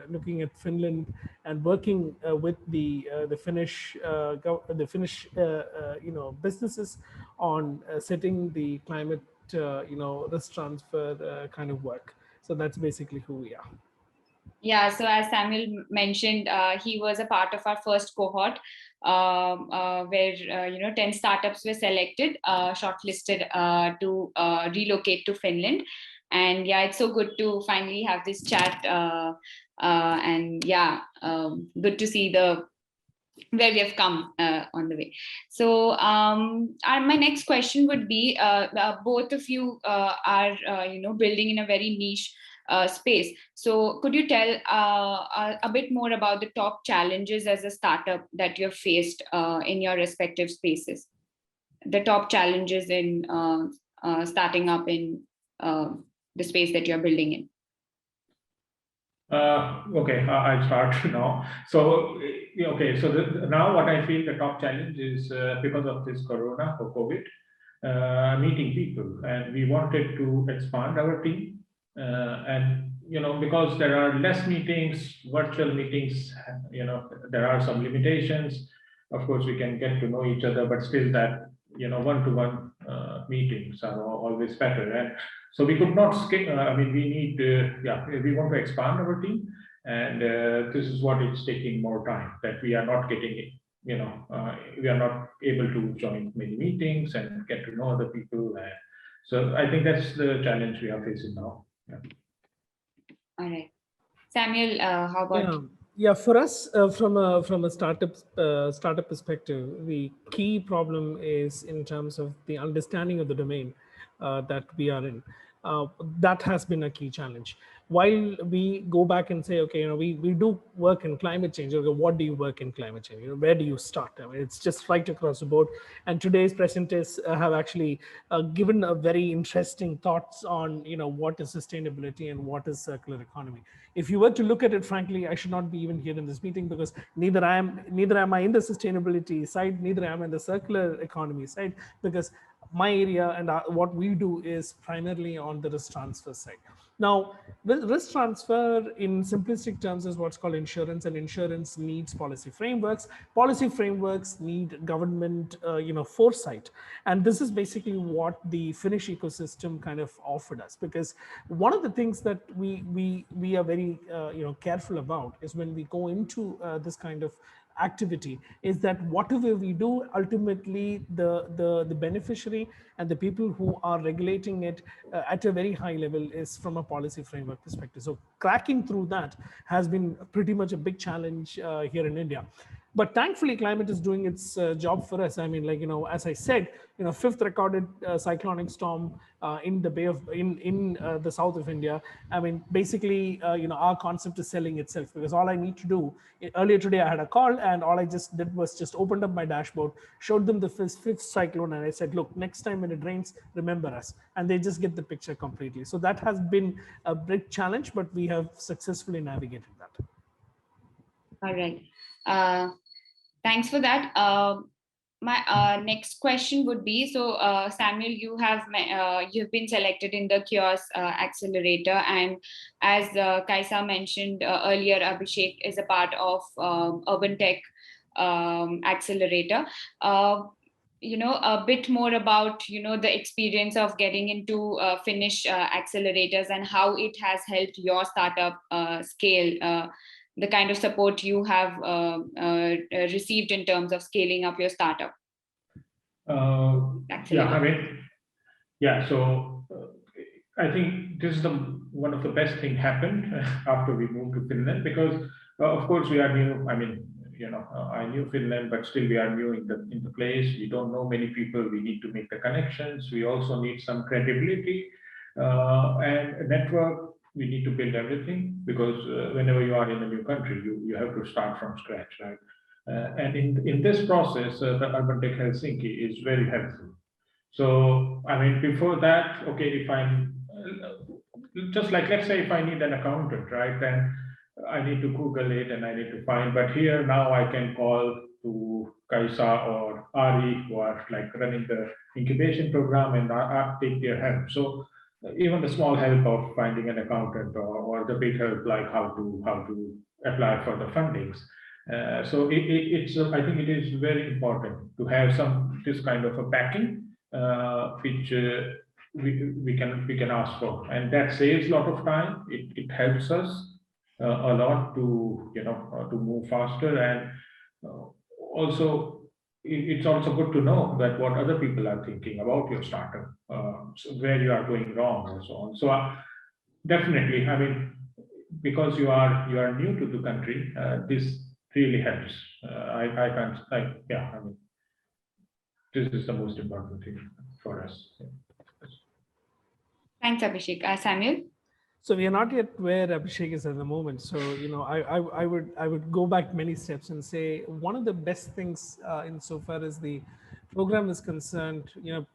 looking at Finland and working with the Finnish businesses on setting the climate risk transfer kind of work. So that's basically who we are. Yeah, so as Samuel mentioned, he was a part of our first cohort where 10 startups were selected, shortlisted to relocate to Finland. And yeah, it's so good to finally have this chat. And yeah, good to see where we have come on the way. So my next question would be, both of you are building in a very niche space. So could you tell a bit more about the top challenges as a startup that you've faced in your respective spaces? The top challenges in starting up in the space that you're building in. Okay, I'll start now. So, okay, so now what I feel the top challenge is because of this Corona or COVID, meeting people, and we wanted to expand our team, and because there are less meetings, virtual meetings, there are some limitations. Of course, we can get to know each other, but still that one-to-one meetings are always better. And so we could not skip. We need, we want to expand our team, and this is what it's taking more time. That we are not getting it. We are not able to join many meetings and get to know other people. And so I think that's the challenge we are facing now. Yeah. All right, Samuel, how about? Yeah, for us, from a startup perspective, the key problem is in terms of the understanding of the domain that we are in. That has been a key challenge. While we go back and say, okay, we do work in climate change. Okay, what do you work in climate change? Where do you start? I mean, it's just right across the board. And today's presenters have actually given a very interesting thoughts on, what is sustainability and what is circular economy. If you were to look at it, frankly, I should not be even here in this meeting, because neither am I in the sustainability side, neither am I in the circular economy side, because my area and what we do is primarily on the risk transfer side. Now, risk transfer in simplistic terms is what's called insurance, and insurance needs policy frameworks. Policy frameworks need government, foresight. And this is basically what the Finnish ecosystem kind of offered us, because one of the things that we are very, careful about is when we go into this kind of activity is that whatever we do, ultimately the beneficiary and the people who are regulating it at a very high level is from a policy framework perspective. So cracking through that has been pretty much a big challenge here in India. But thankfully, climate is doing its job for us. I mean, as I said, fifth recorded cyclonic storm in the Bay of in the south of India. I mean, basically, our concept is selling itself, because all I need to do earlier today, I had a call, and all I just did was just opened up my dashboard, showed them the fifth cyclone, and I said, look, next time when it rains, remember us, and they just get the picture completely. So that has been a big challenge, but we have successfully navigated that. All right. Thanks for that. My next question would be, so Samuel, you've been selected in the KIOS accelerator, and as Kaisa mentioned earlier, Abhishek is a part of Urban Tech accelerator. A bit more about the experience of getting into Finnish accelerators and how it has helped your startup scale. The kind of support you have received in terms of scaling up your startup. So I think this is one of the best things happened after we moved to Finland, because of course we are new. I mean, I knew Finland, but still we are new in the place. We don't know many people. We need to make the connections. We also need some credibility and a network. We need to build everything, because whenever you are in a new country, you have to start from scratch, right? And in this process, the Urban Tech Helsinki is very helpful. So, I mean, before that, okay, if I'm just like, let's say if I need an accountant, right, then I need to Google it and I need to find, but here now I can call to Kaisa or RE who are like running the incubation program and take their help. So even the small help of finding an accountant or the big help like how to apply for the fundings. So it's I think it is very important to have this kind of a backing which we can ask for, and that saves a lot of time. It helps us a lot to to move faster, and also it's also good to know that what other people are thinking about your startup, so where you are going wrong and so on. So definitely, I mean, because you are new to the country, this really helps. I can't yeah, I mean, this is the most important thing for us. Thanks, Abhishek. Samuel? So we are not yet where Abhishek is at the moment. So I would go back many steps and say one of the best things insofar as the program is concerned,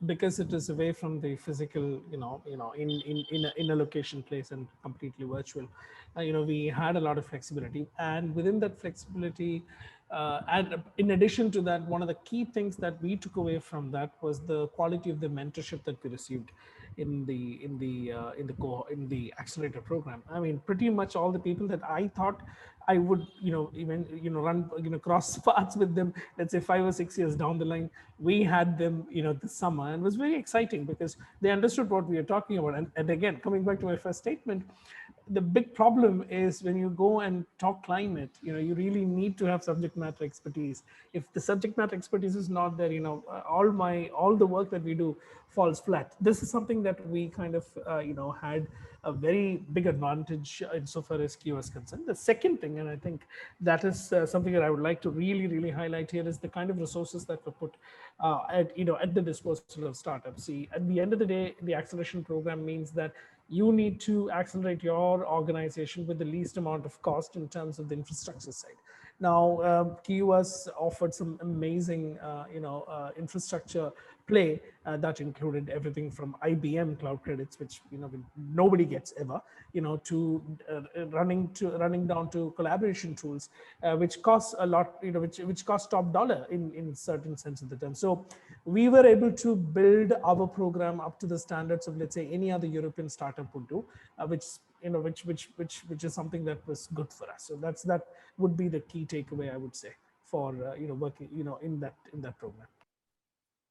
because it is away from the physical, in a location place and completely virtual, we had a lot of flexibility, and within that flexibility, and in addition to that, one of the key things that we took away from that was the quality of the mentorship that we received in the accelerator program. I mean, pretty much all the people that I thought I would, cross paths with them, let's say 5 or 6 years down the line, we had them, this summer, and it was very exciting because they understood what we were talking about. And again, coming back to my first statement, the big problem is when you go and talk climate, you really need to have subject matter expertise. If the subject matter expertise is not there, all the work that we do falls flat. This is something that we kind of, had a very big advantage insofar as Q is concerned. The second thing, and I think that is something that I would like to really highlight here, is the kind of resources that were put at the disposal of startups. See, at the end of the day, the acceleration program means that you need to accelerate your organization with the least amount of cost in terms of the infrastructure side. Now, QS offered some amazing, infrastructure play that included everything from IBM cloud credits, which nobody gets ever, to running down to collaboration tools, which costs a lot, which cost top dollar in certain sense of the term. So we were able to build our program up to the standards of, let's say, any other European startup would do, which is something that was good for us. So that would be the key takeaway, I would say, for working in that program.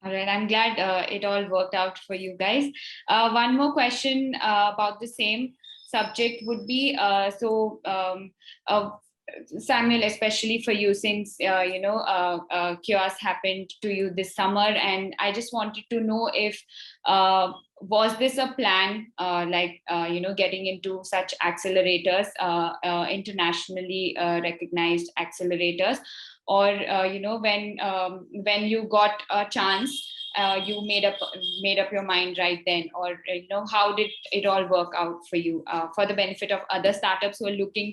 All right, I'm glad it all worked out for you guys. One more question about the same subject would be, Samuel, especially for you, since chaos happened to you this summer, and I just wanted to know if was this a plan, getting into such accelerators, internationally recognized accelerators, or when you got a chance, you made up your mind right then, or how did it all work out for you, for the benefit of other startups who are looking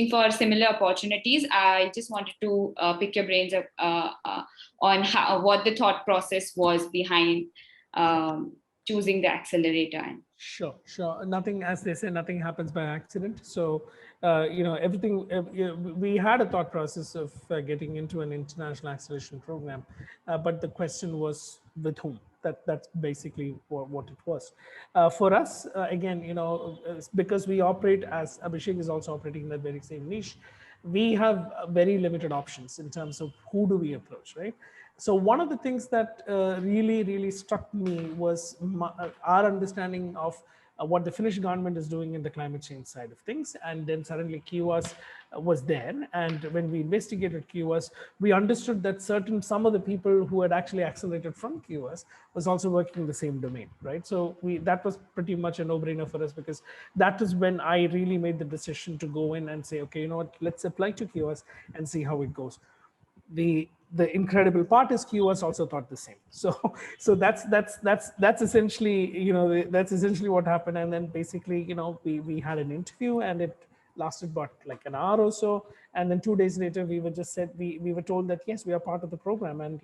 for similar opportunities? I just wanted to pick your brains on what the thought process was behind choosing the accelerator. Sure. Nothing, as they say, nothing happens by accident. So, everything, we had a thought process of getting into an international acceleration program, but the question was with whom? That's basically what it was. For us, again, because we operate, as Abhishek is also operating in that very same niche, we have very limited options in terms of who do we approach, right? So one of the things that really struck me was our understanding of what the Finnish government is doing in the climate change side of things. And then suddenly QS was there. And when we investigated QS, we understood that some of the people who had actually accelerated from QS was also working in the same domain, right? So that was pretty much a no-brainer for us, because that is when I really made the decision to go in and say, okay, let's apply to QS and see how it goes. The incredible part is QS also thought the same. So that's essentially, that's essentially what happened. And then basically, we had an interview, and it lasted about like an hour or so. And then 2 days later, we were told that, yes, we are part of the program. And,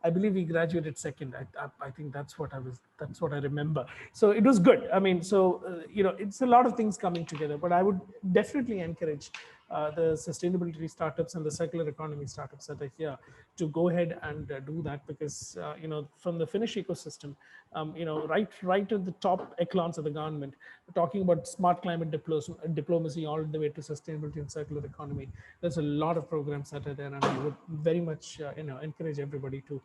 I believe we graduated second. I think that's what I remember. So it was good. I mean, so, it's a lot of things coming together, but I would definitely encourage the sustainability startups and the circular economy startups that are here to go ahead and do that, because from the Finnish ecosystem, right at the top echelons of the government, talking about smart climate diplomacy all the way to sustainability and circular economy. There's a lot of programs that are there, and I would very much encourage everybody to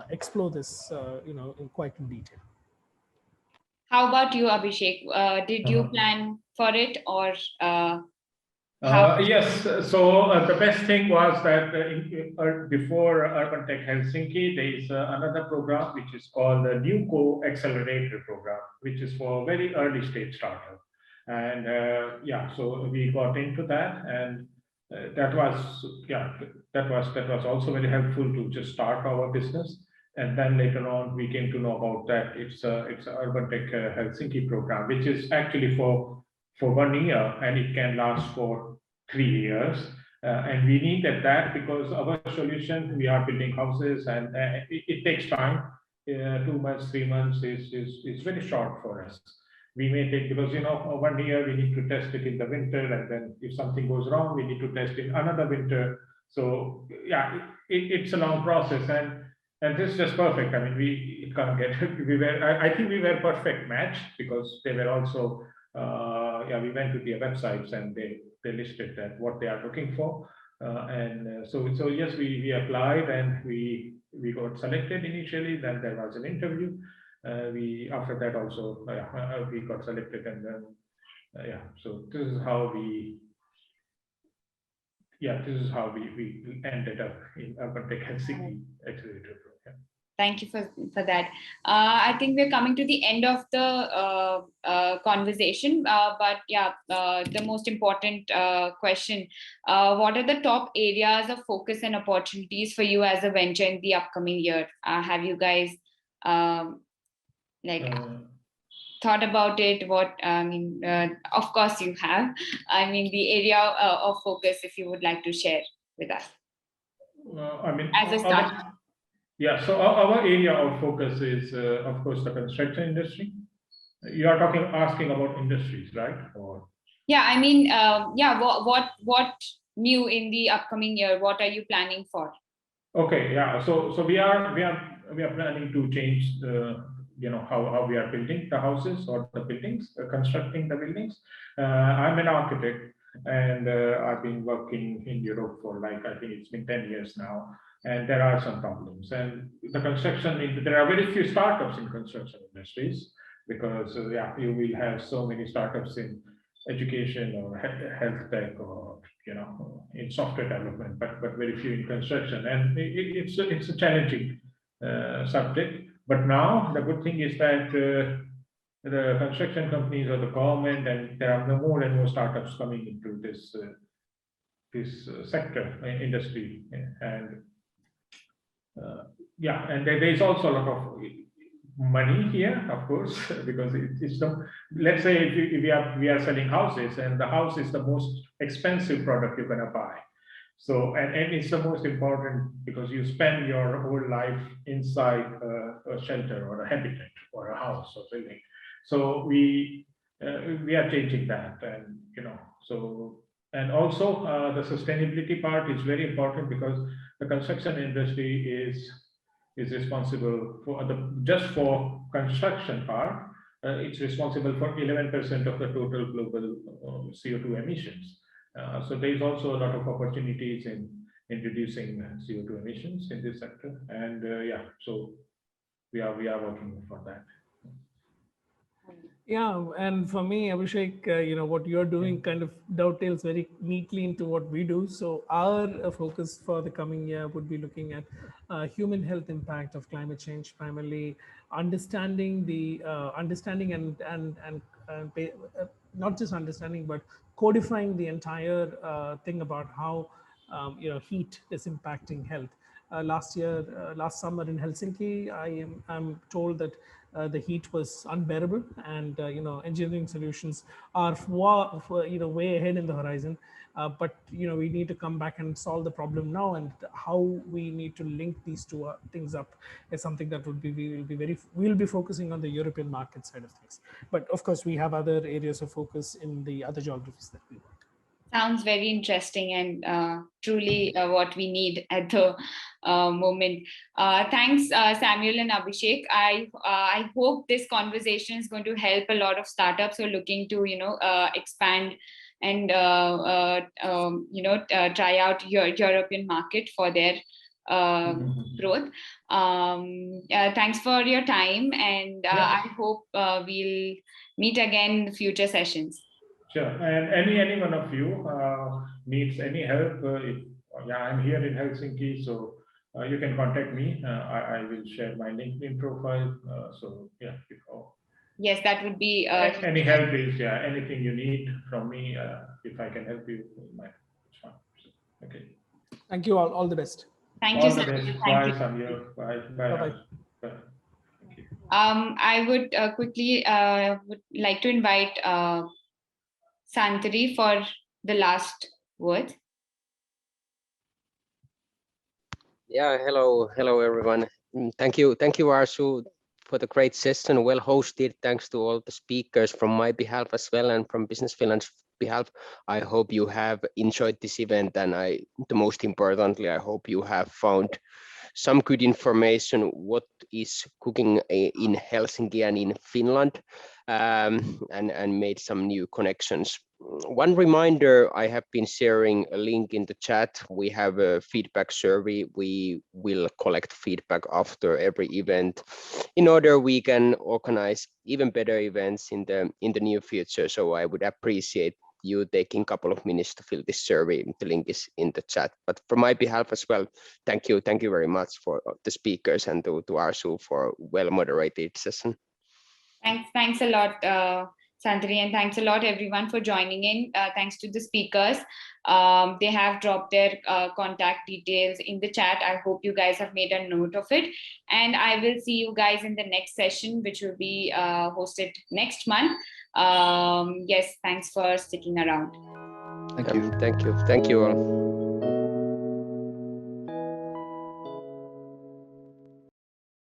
explore this quite in detail. How about you, Abhishek? Did you plan for it, or yes, so the best thing was that before Urban Tech Helsinki, there is another program which is called the New Accelerator Program, which is for very early stage startup. And so we got into that, and that was also very helpful to just start our business. And then later on, we came to know about that it's Urban Tech Helsinki program, which is actually for 1 year, and it can last for 3 years. And we needed that because our solution, we are building houses, and it takes time. 2 months, 3 months is very short for us. We may take, because 1 year we need to test it in the winter, and then if something goes wrong, we need to test in another winter. So yeah, it's a long process, and this is just perfect. I mean, it can't get. I think we were perfect match, because they were also. We went to their websites, and they listed that what they are looking for, so yes, we applied, and we got selected initially. Then there was an interview. After that also we got selected, and then so this is how we ended up in Urban Tech Helsinki Accelerator Program. Thank you for that. I think we're coming to the end of the conversation, but the most important question, what are the top areas of focus and opportunities for you as a venture in the upcoming year? Have you guys thought about it? Of course you have. I mean, the area of focus, if you would like to share with us. As a startup. Yeah, so our area of focus is, of course, the construction industry. You are asking about industries, right? Or what new in the upcoming year? What are you planning for? Okay, yeah. So we are planning to change how we are building the houses or the buildings, constructing the buildings. I'm an architect, and I've been working in Europe for I think it's been 10 years now. And there are some problems, and the construction, there are very few startups in construction industries, because you will have so many startups in education or health tech, or in software development, but very few in construction, and it's a challenging subject. But now the good thing is that the construction companies or the government, and there are more and more startups coming into this sector industry, and and there is also a lot of money here, of course, because it's let's say if we are selling houses, and the house is the most expensive product you're going to buy. So and it's the most important, because you spend your whole life inside a shelter or a habitat or a house or building. So we are changing that, and and also the sustainability part is very important, because the construction industry is responsible for just for construction part. It's responsible for 11% of the total global CO2 emissions. So there is also a lot of opportunities in reducing CO2 emissions in this sector, and so we are working for that. Yeah, and for me, Abhishek, what you're doing kind of dovetails very neatly into what we do. So our focus for the coming year would be looking at human health impact of climate change, primarily understanding and not just understanding, but codifying the entire thing about how heat is impacting health. Last summer in Helsinki, I'm told that the heat was unbearable, and engineering solutions are way ahead in the horizon. But we need to come back and solve the problem now, and how we need to link these two things up is something that we'll be focusing on the European market side of things. But of course, we have other areas of focus in the other geographies that we work. Sounds very interesting and truly what we need at the moment. Thanks, Samuel and Abhishek. I hope this conversation is going to help a lot of startups who are looking to, expand and try out your European market for their growth. Thanks for your time, and I hope we'll meet again in future sessions. Sure, and any one of you needs any help, I'm here in Helsinki, so you can contact me. I will share my LinkedIn profile. Yes, that would be. Any help is anything you need from me. If I can help you, it's fine. Okay. Thank you all. All the best. Thank you. All the best. Bye, Samuel. Bye. Bye. I would quickly would like to invite Santari for the last word. Yeah, hello everyone. Thank you, Arsu, for the great session. Well hosted. Thanks to all the speakers from my behalf as well, and from Business Finland's behalf. I hope you have enjoyed this event, and the most importantly, I hope you have found some good information what is cooking in Helsinki and in Finland, and made some new connections. One reminder, I have been sharing a link in the chat. We have a feedback survey. We will collect feedback after every event in order we can organize even better events in the near future. So I would appreciate you taking a couple of minutes to fill this survey. The link is in the chat. But from my behalf as well, thank you very much for the speakers and to Arsu for well-moderated session. Thanks a lot, Santari, and thanks a lot everyone for joining in. Thanks to the speakers. They have dropped their contact details in the chat. I hope you guys have made a note of it. And I will see you guys in the next session, which will be hosted next month. Yes, thanks for sticking around. Thank you. Thank you all.